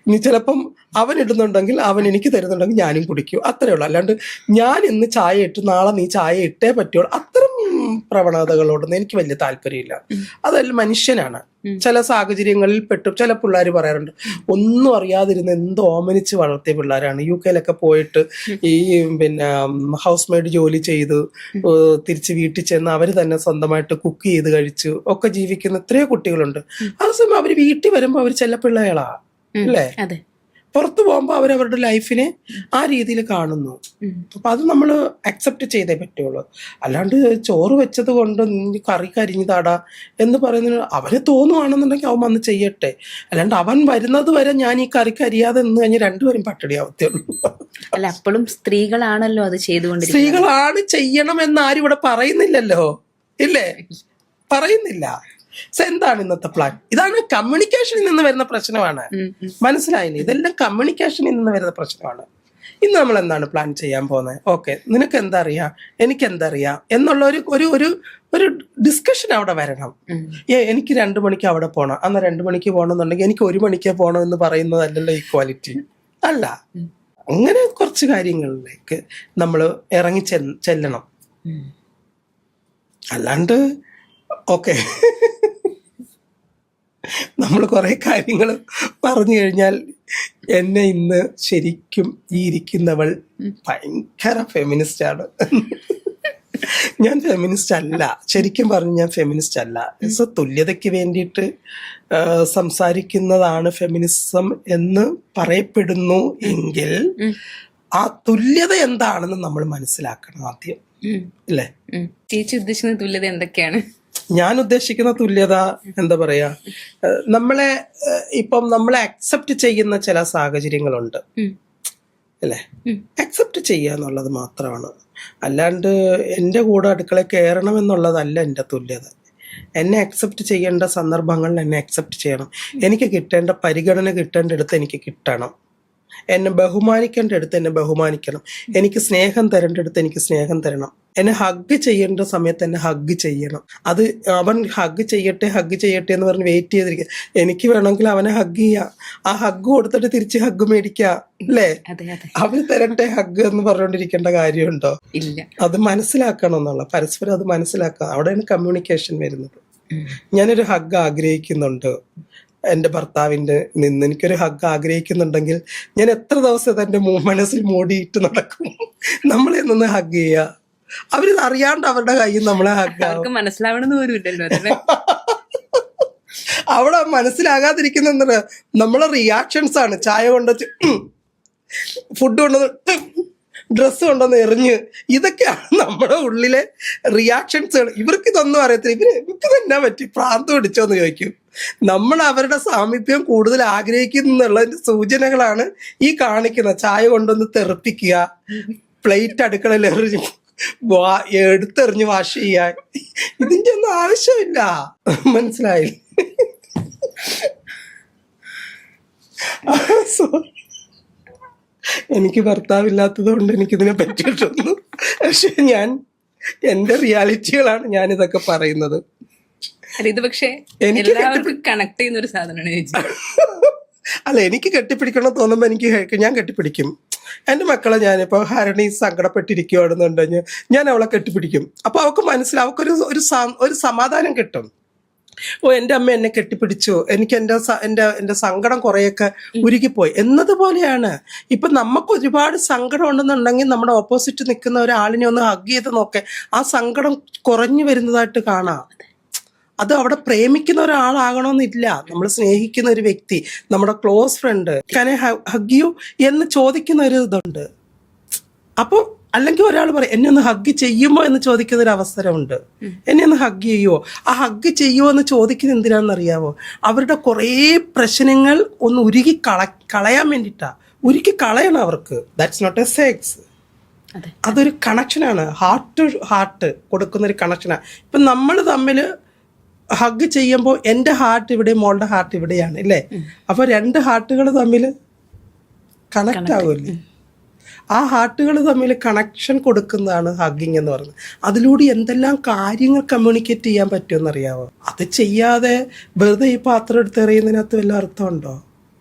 ഇനി ചിലപ്പം അവൻ ഇടുന്നുണ്ടെങ്കിൽ അവൻ എനിക്ക് തരുന്നുണ്ടെങ്കിൽ ഞാനും കുടിക്കും, അത്രേ ഉള്ളൂ. അല്ലാണ്ട് ഞാൻ ഇന്ന് ചായ ഇട്ട് നാളെ നീ ചായ ഇട്ടേ പറ്റുള്ളൂ, അത്തരം പ്രവണതകളോടൊന്നും എനിക്ക് വലിയ താല്പര്യമില്ല. അതെല്ലാം മനുഷ്യനാണ്. ചില സാഹചര്യങ്ങളിൽ പെട്ടു. ചില പിള്ളേർ പറയാറുണ്ട്, ഒന്നും അറിയാതിരുന്ന് എന്തോ ഓമനിച്ച് വളർത്തിയ പിള്ളേരാണ്. UK പോയിട്ട് ഈ ഹൗസ് മെയ്ഡ് ജോലി ചെയ്ത് തിരിച്ച് വീട്ടിൽ ചെന്ന് അവർ തന്നെ സ്വന്തമായിട്ട് കുക്ക് ചെയ്ത് കഴിച്ചു ഒക്കെ ജീവിക്കുന്ന എത്രയോ കുട്ടികളുണ്ട്. അതേസമയം അവർ വീട്ടിൽ വരുമ്പോൾ അവർ ചില പിള്ളേകളാ അല്ലേ? പുറത്തു പോകുമ്പോൾ അവരവരുടെ ലൈഫിനെ ആ രീതിയിൽ കാണുന്നു. അപ്പൊ അത് നമ്മൾ അക്സെപ്റ്റ് ചെയ്തേ പറ്റുള്ളൂ. അല്ലാണ്ട് ചോറ് വെച്ചത് കൊണ്ട് കറി കരിഞ്ഞതാടാ എന്ന് പറയുന്നത് അവന് തോന്നുവാണെന്നുണ്ടെങ്കിൽ അവൻ വന്ന് ചെയ്യട്ടെ. അല്ലാണ്ട് അവൻ വരുന്നത് വരെ ഞാൻ ഈ കറി കരിയാതെ നിന്ന് കഴിഞ്ഞാൽ രണ്ടുപേരും പട്ടിണിയാവത്തേ ഉള്ളൂ. അല്ല, അപ്പോഴും സ്ത്രീകളാണല്ലോ അത് ചെയ്തുകൊണ്ട്. സ്ത്രീകളാണ് ചെയ്യണം എന്ന് ആരും ഇവിടെ പറയുന്നില്ലല്ലോ. ഇല്ലേ? പറയുന്നില്ല. എന്താണ് ഇന്നത്തെ പ്ലാൻ? ഇതാണ് കമ്മ്യൂണിക്കേഷനിൽ നിന്ന് വരുന്ന പ്രശ്നമാണ്. മനസ്സിലായില്ലേ? ഇതെല്ലാം കമ്മ്യൂണിക്കേഷനിൽ നിന്ന് വരുന്ന പ്രശ്നമാണ്. ഇന്ന് നമ്മൾ എന്താണ് പ്ലാൻ ചെയ്യാൻ പോകുന്നത്? ഓക്കെ, നിനക്ക് എന്താ അറിയാം, എനിക്ക് എന്തറിയാം എന്നുള്ള ഒരു ഡിസ്കഷൻ അവിടെ വരണം. എനിക്ക് 2 മണിക്ക് അവിടെ പോകണം, അന്ന് 2 മണിക്ക് പോകണമെന്നുണ്ടെങ്കിൽ എനിക്ക് 1 മണിക്ക് പോകണം എന്ന് പറയുന്നതല്ലല്ലോ ഈക്വാലിറ്റി. അല്ല, അങ്ങനെ കുറച്ച് കാര്യങ്ങളിലേക്ക് നമ്മൾ ഇറങ്ങി ചെല്ലണം. അല്ലാണ്ട് ഓക്കെ നമ്മൾ കുറെ കാര്യങ്ങൾ പറഞ്ഞു കഴിഞ്ഞാൽ എന്നെ ഇന്ന് ശരിക്കും ഈ ഇരിക്കുന്നവൾ ഭയങ്കര ഫെമിനിസ്റ്റ് ആണ്. ഞാൻ ഫെമിനിസ്റ്റ് അല്ല, ശരിക്കും പറഞ്ഞു ഞാൻ ഫെമിനിസ്റ്റ് അല്ല. സോ തുല്യതയ്ക്ക് വേണ്ടിയിട്ട് സംസാരിക്കുന്നതാണ് ഫെമിനിസം എന്ന് പറയപ്പെടുന്നു എങ്കിൽ ആ തുല്യത എന്താണെന്ന് നമ്മൾ മനസ്സിലാക്കണം ആദ്യം, അല്ലേ? ചേച്ചി ഉദ്ദേശിക്കുന്ന തുല്യത എന്തൊക്കെയാണ്? ഞാൻ ഉദ്ദേശിക്കുന്ന തുല്യത എന്താ പറയാ, നമ്മളെ അക്സെപ്റ്റ് ചെയ്യുന്ന ചില സാഹചര്യങ്ങളുണ്ട്, അല്ലേ? അക്സെപ്റ്റ് ചെയ്യുക എന്നുള്ളത് മാത്രമാണ്. അല്ലാണ്ട് എൻ്റെ കൂടെ അടുക്കളയിൽ കയറണം എന്നുള്ളതല്ല എൻ്റെ തുല്യത. എന്നെ അക്സെപ്റ്റ് ചെയ്യേണ്ട സന്ദർഭങ്ങളിൽ എന്നെ അക്സെപ്റ്റ് ചെയ്യണം. എനിക്ക് കിട്ടേണ്ട പരിഗണന കിട്ടേണ്ടടുത്ത് എനിക്ക് കിട്ടണം. എന്നെ ബഹുമാനിക്കേണ്ട അടുത്ത് എന്നെ ബഹുമാനിക്കണം. എനിക്ക് സ്നേഹം തരേണ്ടടുത്ത് എനിക്ക് സ്നേഹം തരണം. എന്നെ ഹഗ് ചെയ്യേണ്ട സമയത്ത് എന്നെ ഹഗ് ചെയ്യണം. അത് അവൻ ഹഗ് ചെയ്യട്ടെ എന്ന് പറഞ്ഞ് വെയിറ്റ് ചെയ്തിരിക്കുക. എനിക്ക് വേണമെങ്കിൽ അവനെ ഹഗ് ചെയ്യാം, ആ ഹഗ് കൊടുത്തിട്ട് തിരിച്ച് ഹഗ് മേടിക്കാം, അല്ലേ? അവന് തരട്ടെ ഹഗ് എന്ന് പറഞ്ഞുകൊണ്ടിരിക്കേണ്ട കാര്യമുണ്ടോ? ഇല്ല. അത് മനസ്സിലാക്കണം എന്നുള്ള, പരസ്പരം അത് മനസ്സിലാക്കാം. അവിടെയാണ് കമ്മ്യൂണിക്കേഷൻ വരുന്നത്. ഞാനൊരു ഹഗ് ആഗ്രഹിക്കുന്നുണ്ട് എൻ്റെ ഭർത്താവിൻ്റെ നിന്ന്, എനിക്കൊരു ഹഗ് ആഗ്രഹിക്കുന്നുണ്ടെങ്കിൽ ഞാൻ എത്ര ദിവസം എൻ്റെ മനസ്സിൽ മൂടിയിട്ട് നടക്കും. നമ്മളെ നിന്ന് ഹഗ് ചെയ്യുക. അവരിത് അറിയാണ്ട് അവരുടെ കയ്യിൽ നമ്മളെ ഹഗ് ആവും. മനസ്സിലാവണമെന്ന് പോലും ഇല്ലല്ലോ. അവിടെ മനസ്സിലാകാതിരിക്കുന്ന നമ്മളെ റിയാക്ഷൻസ് ആണ്. ചായ കൊണ്ടുവച്ച്, ഫുഡ് കൊണ്ടുവന്ന്, ഡ്രസ്സ് കൊണ്ടുവന്ന് എറിഞ്ഞ്, ഇതൊക്കെയാണ് നമ്മുടെ ഉള്ളിലെ റിയാക്ഷൻസുകൾ. ഇവർക്ക് ഇതൊന്നും അറിയത്തില്ല. ഇവർക്ക് തന്നെ പറ്റി പ്രാന്ത് പിടിച്ചോന്ന് ചോദിക്കും. നമ്മൾ അവരുടെ സാമീപ്യം കൂടുതൽ ആഗ്രഹിക്കുന്നുള്ളതിന്റെ സൂചനകളാണ് ഈ കാണിക്കുന്ന. ചായ കൊണ്ടുവന്ന് തെറിപ്പിക്കുക, പ്ലേറ്റ് അടുക്കളയിൽ എടുത്തെറിഞ്ഞ് വാഷ് ചെയ്യാൻ. ഇതിന്റെ ഒന്നും ആവശ്യമില്ല. മനസ്സിലായില്ല? എനിക്ക് ഭർത്താവില്ലാത്തത് കൊണ്ട് എനിക്കിതിനെ പറ്റിയിട്ടൊന്നും, പക്ഷെ ഞാൻ എൻ്റെ റിയാലിറ്റികളാണ് ഞാനിതൊക്കെ പറയുന്നത്. ഇത് പക്ഷേ എനിക്ക് കണക്ട് ചെയ്യുന്ന ഒരു സാധനമാണ്. അല്ല, എനിക്ക് കെട്ടിപ്പിടിക്കണം തോന്നുമ്പോൾ ഞാൻ കെട്ടിപ്പിടിക്കും. എൻ്റെ മക്കളെ ഞാനിപ്പോൾ ഹരണി സങ്കടപ്പെട്ടിരിക്കുകയാണെന്നുണ്ടെങ്കിൽ ഞാൻ അവളെ കെട്ടിപ്പിടിക്കും. അപ്പോൾ അവൾക്ക് മനസ്സിലാവും, അവൾക്കൊരു സമാധാനം കിട്ടും. എൻ്റെ അമ്മ എന്നെ കെട്ടിപ്പിടിച്ചു, എനിക്ക് എൻ്റെ സങ്കടം കുറേയൊക്കെ ഉരുകിപ്പോയി എന്നതുപോലെയാണ്. ഇപ്പൊ നമുക്ക് ഒരുപാട് സങ്കടം ഉണ്ടെന്നുണ്ടെങ്കിൽ നമ്മുടെ ഓപ്പോസിറ്റ് നിൽക്കുന്ന ഒരാളിനെ ഒന്ന് ഹഗ് ചെയ്ത് നോക്കെ, ആ സങ്കടം കുറഞ്ഞു വരുന്നതായിട്ട് കാണാം. അത് അവിടെ പ്രേമിക്കുന്ന ഒരാളാകണമെന്നില്ല. നമ്മൾ സ്നേഹിക്കുന്ന ഒരു വ്യക്തി, നമ്മുടെ close friend, can I hug you എന്ന് ചോദിക്കുന്ന ഒരു ഇതുണ്ട്. അപ്പോൾ അല്ലെങ്കിൽ ഒരാൾ പറയും എന്നെ ഒന്ന് ഹഗ് ചെയ്യുമോ എന്ന് ചോദിക്കുന്ന ഒരു അവസരമുണ്ട്. എന്നെ ഒന്ന് ഹഗ് ചെയ്യുമോ? ആ ഹഗ് ചെയ്യുമോ എന്ന് ചോദിക്കുന്നത് എന്തിനാണെന്നറിയാവോ? അവരുടെ കുറേ പ്രശ്നങ്ങൾ ഒന്ന് ഉരുകി കളയാൻ വേണ്ടിയിട്ടാ. ഉരുക്കി കളയണം അവർക്ക്. That's not a sex. അതൊരു കണക്ഷനാണ്. ഹാർട്ട് ടു ഹാർട്ട് കൊടുക്കുന്ന ഒരു കണക്ഷനാണ്. ഇപ്പം നമ്മൾ തമ്മിൽ ഹഗ് ചെയ്യുമ്പോൾ എൻ്റെ ഹാർട്ട് ഇവിടെ, മോളുടെ ഹാർട്ട് ഇവിടെയാണ്, അല്ലേ? അപ്പോൾ 2 ഹാർട്ടുകൾ തമ്മിൽ കണക്റ്റ് ആകുമല്ലേ? ആ ഹാർട്ടുകൾ തമ്മിൽ കണക്ഷൻ കൊടുക്കുന്നതാണ് ഹഗ്ഗിങ് എന്ന് പറയുന്നത്. അതിലൂടെ എന്തെല്ലാം കാര്യങ്ങൾ കമ്മ്യൂണിക്കേറ്റ് ചെയ്യാൻ പറ്റുമെന്നറിയാവോ? അത് ചെയ്യാതെ വെറുതെ ഈ പാത്രം എടുത്തെറിയുന്നതിനകത്ത് വല്ല അർത്ഥമുണ്ടോ?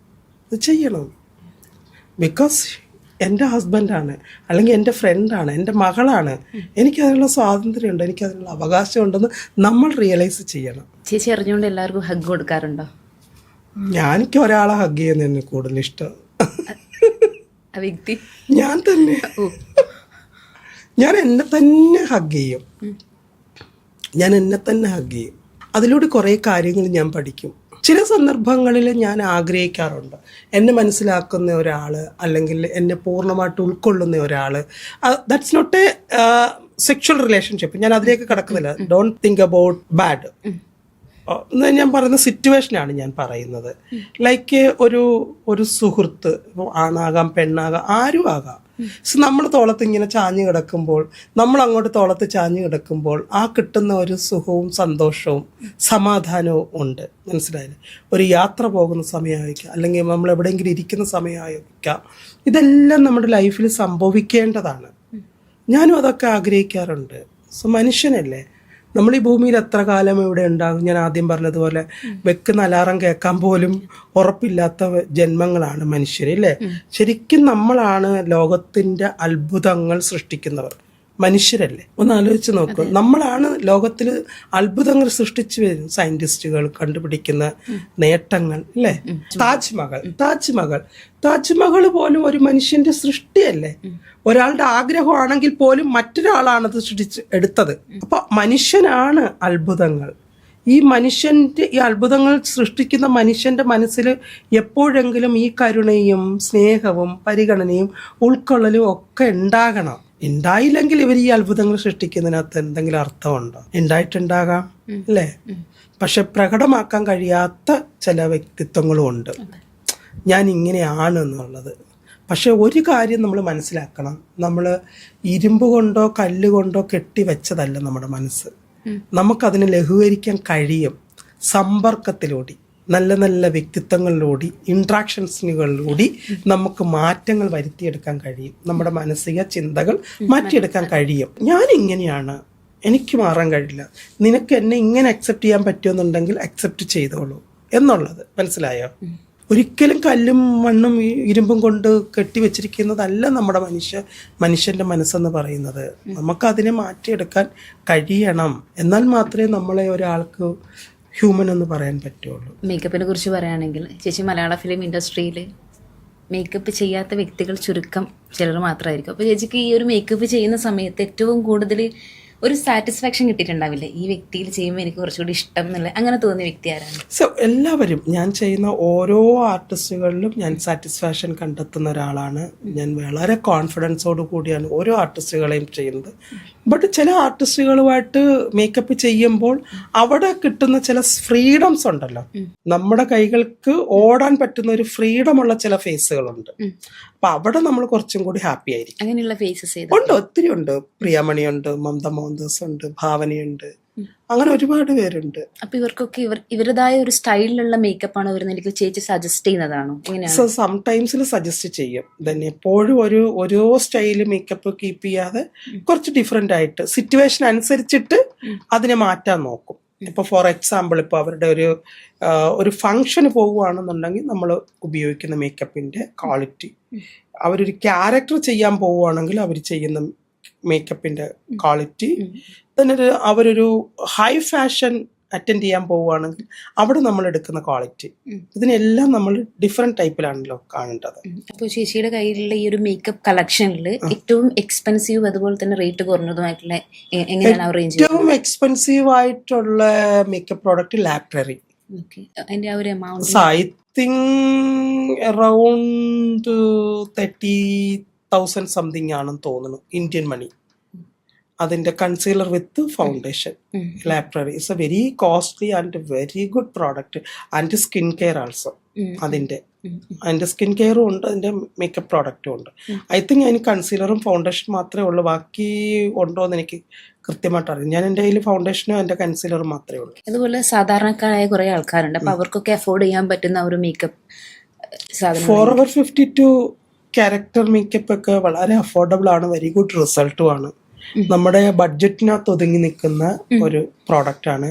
അത് ചെയ്യണം. ബിക്കോസ് എൻ്റെ ഹസ്ബൻഡാണ്, അല്ലെങ്കിൽ എൻ്റെ ഫ്രണ്ടാണ്, എൻ്റെ മകളാണ്. എനിക്കതിനുള്ള സ്വാതന്ത്ര്യമുണ്ട്, എനിക്കതിനുള്ള അവകാശമുണ്ടെന്ന് നമ്മൾ റിയലൈസ് ചെയ്യണം. ചേച്ചി അറിഞ്ഞുകൊണ്ട് എല്ലാവർക്കും ഹഗ് കൊടുക്കാറുണ്ടോ? എനിക്ക് ഒരാളെ ഹഗ് ചെയ്യുന്നതിന് കൂടുതൽ ഇഷ്ടം വ്യക്തി ഞാൻ തന്നെ. ഞാൻ എന്നെ തന്നെ ഹഗ് ചെയ്യും. അതിലൂടെ കുറേ കാര്യങ്ങൾ ഞാൻ പഠിക്കും. ചില സന്ദർഭങ്ങളിൽ ഞാൻ ആഗ്രഹിക്കാറുണ്ട് എന്നെ മനസ്സിലാക്കുന്ന ഒരാൾ, അല്ലെങ്കിൽ എന്നെ പൂർണ്ണമായിട്ട് ഉൾക്കൊള്ളുന്ന ഒരാൾ. That's not a sexual relationship. ഞാൻ അതിലേക്ക് കടക്കുന്നില്ല. Don't think about bad. ഞാൻ പറയുന്ന സിറ്റുവേഷനാണ് ഞാൻ പറയുന്നത്. ലൈക്ക് ഒരു സുഹൃത്ത്, ആണാകാം, പെണ്ണാകാം, ആരും ആകാം. നമ്മൾ തോളത്ത് ഇങ്ങനെ ചാഞ്ഞു കിടക്കുമ്പോൾ, നമ്മൾ അങ്ങോട്ട് തോളത്ത് ചാഞ്ഞു കിടക്കുമ്പോൾ ആ കിട്ടുന്ന ഒരു സുഖവും സന്തോഷവും സമാധാനവും ഉണ്ട്. മനസ്സിലായില്ലേ? ഒരു യാത്ര പോകുന്ന സമയമായിരിക്കാം, അല്ലെങ്കിൽ നമ്മൾ എവിടെയെങ്കിലും ഇരിക്കുന്ന സമയമായിരിക്കാം, ഇതെല്ലാം നമ്മുടെ ലൈഫിൽ സംഭവിക്കേണ്ടതാണ്. ഞാനും അതൊക്കെ ആഗ്രഹിക്കാറുണ്ട്. സോ മനുഷ്യനല്ലേ, നമ്മൾ ഈ ഭൂമിയിൽ എത്ര കാലം ഇവിടെ ഉണ്ടാകും? ഞാൻ ആദ്യം പറഞ്ഞതുപോലെ വെക്കുന്ന അലാറം കേൾക്കാൻ പോലും ഉറപ്പില്ലാത്ത ജന്മങ്ങളാണ് മനുഷ്യരല്ലേ. ശരിക്കും നമ്മളാണ് ലോകത്തിന്റെ അത്ഭുതങ്ങൾ സൃഷ്ടിക്കുന്നവർ, മനുഷ്യരല്ലേ. ഒന്ന് ആലോചിച്ച് നോക്കൂ, നമ്മളാണ് ലോകത്തിൽ അത്ഭുതങ്ങൾ സൃഷ്ടിച്ചു വരും. സയന്റിസ്റ്റുകൾ കണ്ടുപിടിക്കുന്ന നേട്ടങ്ങൾ അല്ലേ. താജ്മഹൽ പോലും ഒരു മനുഷ്യന്റെ സൃഷ്ടിയല്ലേ. ഒരാളുടെ ആഗ്രഹമാണെങ്കിൽ പോലും മറ്റൊരാളാണത് സൃഷ്ടിച്ച് എടുത്തത്. അപ്പൊ മനുഷ്യനാണ് അത്ഭുതങ്ങൾ. ഈ അത്ഭുതങ്ങൾ സൃഷ്ടിക്കുന്ന മനുഷ്യന്റെ മനസ്സിൽ എപ്പോഴെങ്കിലും ഈ കരുണയും സ്നേഹവും പരിഗണനയും ഉൾക്കൊള്ളലും ഒക്കെ ഉണ്ടാകണം. ഉണ്ടായില്ലെങ്കിൽ ഇവർ ഈ അത്ഭുതങ്ങൾ സൃഷ്ടിക്കുന്നതിനകത്ത് എന്തെങ്കിലും അർത്ഥമുണ്ടോ? ഉണ്ടായിട്ടുണ്ടാകാം അല്ലേ. പക്ഷെ പ്രകടമാക്കാൻ കഴിയാത്ത ചില വ്യക്തിത്വങ്ങളും ഉണ്ട്, ഞാൻ ഇങ്ങനെയാണ് എന്നുള്ളത്. പക്ഷെ ഒരു കാര്യം നമ്മൾ മനസ്സിലാക്കണം, നമ്മൾ ഇരുമ്പ് കൊണ്ടോ കല്ല് കൊണ്ടോ കെട്ടിവെച്ചതല്ല നമ്മുടെ മനസ്സ്. നമുക്കതിനെ ലഘൂകരിക്കാൻ കഴിയും സമ്പർക്കത്തിലൂടെ, നല്ല നല്ല വ്യക്തിത്വങ്ങളിലൂടെ, ഇൻട്രാക്ഷൻസുകളിലൂടെ നമുക്ക് മാറ്റങ്ങൾ വരുത്തിയെടുക്കാൻ കഴിയും. നമ്മുടെ മാനസിക ചിന്തകൾ മാറ്റിയെടുക്കാൻ കഴിയും. ഞാൻ ഇങ്ങനെയാണ്, എനിക്ക് മാറാൻ കഴിയില്ല, നിനക്ക് എന്നെ ഇങ്ങനെ അക്സെപ്റ്റ് ചെയ്യാൻ പറ്റുമെന്നുണ്ടെങ്കിൽ അക്സെപ്റ്റ് ചെയ്തോളൂ എന്നുള്ളത്. മനസ്സിലായോ? ഒരിക്കലും കല്ലും മണ്ണും ഇരുമ്പും കൊണ്ട് കെട്ടിവെച്ചിരിക്കുന്നതല്ല നമ്മുടെ മനുഷ്യന്റെ മനസ്സെന്ന് പറയുന്നത്. നമുക്കതിനെ മാറ്റിയെടുക്കാൻ കഴിയണം. എന്നാൽ മാത്രമേ നമ്മളെ ഒരാൾക്ക് ഹ്യൂമൻ എന്ന് പറയാൻ പറ്റുള്ളൂ. മേക്കപ്പിനെ കുറിച്ച് പറയുകയാണെങ്കിൽ ചേച്ചി, മലയാള ഫിലിം ഇൻഡസ്ട്രിയിൽ മേക്കപ്പ് ചെയ്യാത്ത വ്യക്തികൾ ചുരുക്കം ചിലർ മാത്രമായിരിക്കും. അപ്പോൾ ചേച്ചിക്ക് ഈ ഒരു മേക്കപ്പ് ചെയ്യുന്ന സമയത്ത് ഏറ്റവും കൂടുതൽ ഒരു സാറ്റിസ്ഫാക്ഷൻ കിട്ടിയിട്ടുണ്ടാവില്ലേ, ഈ വ്യക്തിയിൽ ചെയ്യുമ്പോൾ എനിക്ക് കുറച്ചുകൂടി ഇഷ്ടം എന്നുള്ള അങ്ങനെ തോന്നിയ വ്യക്തി ആരാണ്? സോ എല്ലാവരും, ഞാൻ ചെയ്യുന്ന ഓരോ ആർട്ടിസ്റ്റുകളിലും ഞാൻ സാറ്റിസ്ഫാക്ഷൻ കണ്ടെത്തുന്ന ഒരാളാണ്. ഞാൻ വളരെ കോൺഫിഡൻസോട് കൂടിയാണ് ഓരോ ആർട്ടിസ്റ്റുകളെയും ചെയ്യുന്നത്. ബട്ട് ചില ആർട്ടിസ്റ്റുകളുമായിട്ട് മേക്കപ്പ് ചെയ്യുമ്പോൾ അവിടെ കിട്ടുന്ന ചില ഫ്രീഡംസ് ഉണ്ടല്ലോ, നമ്മുടെ കൈകൾക്ക് ഓടാൻ പറ്റുന്ന ഒരു ഫ്രീഡമുള്ള ചില ഫേസുകളുണ്ട്. അപ്പൊ അവിടെ നമ്മൾ കുറച്ചും കൂടി ഹാപ്പി ആയിരിക്കും. അങ്ങനെയുള്ള ഫേസസ് ഉണ്ട്, ഒത്തിരി ഉണ്ട്. പ്രിയമണിയുണ്ട്, മമത മോഹൻദാസ് ഉണ്ട്, ഭാവനയുണ്ട്, അങ്ങനെ ഒരുപാട് പേരുണ്ട്. അപ്പൊ ഇവർക്കൊക്കെ ഇവരുടേതായ ഒരു സ്റ്റൈലിലുള്ള മേക്കപ്പ് ആണ് വരുന്നത്, ചേച്ചി സജസ്റ്റ് ചെയ്യുന്നതാണോ? സോ സംടൈംസിൽ സജസ്റ്റ് ചെയ്യും. തന്നെ എപ്പോഴും ഓരോ സ്റ്റൈല് മേക്കപ്പ് കീപ്പ് ചെയ്യാതെ കുറച്ച് ഡിഫറെന്റ് ആയിട്ട് സിറ്റുവേഷൻ അനുസരിച്ചിട്ട് അതിനെ മാറ്റാൻ നോക്കും. ഇപ്പൊ ഫോർ എക്സാമ്പിൾ, ഇപ്പൊ അവരുടെ ഒരു ഫംഗ്ഷന് പോവുകയാണെന്നുണ്ടെങ്കിൽ നമ്മൾ ഉപയോഗിക്കുന്ന മേക്കപ്പിന്റെ ക്വാളിറ്റി, അവരൊരു ക്യാരക്ടർ ചെയ്യാൻ പോവുകയാണെങ്കിൽ അവർ ചെയ്യുന്ന മേക്കപ്പിന്റെ ക്വാളിറ്റി, തന്നെ അവരൊരു ഹൈ ഫാഷൻ അറ്റൻഡ് ചെയ്യാൻ പോവുകയാണെങ്കിൽ അവിടെ നമ്മൾ എടുക്കുന്ന ക്വാളിറ്റി, ഇതിനെല്ലാം നമ്മൾ ഡിഫറെന്റ് ടൈപ്പിലാണല്ലോ കാണേണ്ടത്. അപ്പോൾ ചേച്ചിയുടെ കയ്യിലുള്ള ഈ ഒരു മേക്കപ്പ് കളക്ഷനിൽ ഏറ്റവും എക്സ്പെൻസീവ് അതുപോലെ തന്നെ റേറ്റ് കുറഞ്ഞതുമായിട്ടുള്ള എങ്ങനെയാണ് റേഞ്ച്? ഏറ്റവും എക്സ്പെൻസീവ് ആയിട്ടുള്ള മേക്കപ്പ് പ്രോഡക്റ്റ് ലാക്ടറി. അതിന്റെ ആ ഒരു amount I think around 30,000 something ആണെന്ന് തോന്നുന്നു, ഇന്ത്യൻ മണി. അതിന്റെ concealer with foundation. La Prairie is a very costly and very good product. And skin care also. അതിന്റെ സ്കിൻ കെയറും ഉണ്ട്, അതിന്റെ മേക്കപ്പ് പ്രോഡക്റ്റും ഉണ്ട്. ഐ തിങ്ക് അതിന് കൺസീലറും ഫൗണ്ടേഷൻ മാത്രമേ ഉള്ളൂ, ബാക്കി ഉണ്ടോ എന്ന് എനിക്ക് കൃത്യമായിട്ട് അറിയാം. ഞാൻ എൻ്റെ കയ്യിൽ ഫൗണ്ടേഷനും എൻ്റെ കൺസീലറും മാത്രമേ ഉള്ളൂ. അതുപോലെ സാധാരണക്കാരായ കുറെ ആൾക്കാരുണ്ട്, അപ്പൊ അവർക്കൊക്കെ അഫോർഡ് ചെയ്യാൻ പറ്റുന്ന ഒരു മേക്കപ്പ് സാധനം. Forever 52 ക്യാരക്ടർ മേക്കപ്പ് ഒക്കെ വളരെ അഫോർഡബിൾ ആണ്, വെരി ഗുഡ് റിസൾട്ടും ആണ്. നമ്മുടെ ബഡ്ജറ്റിനകത്ത് ഒതുങ്ങി നിൽക്കുന്ന ഒരു പ്രോഡക്റ്റ് ആണ്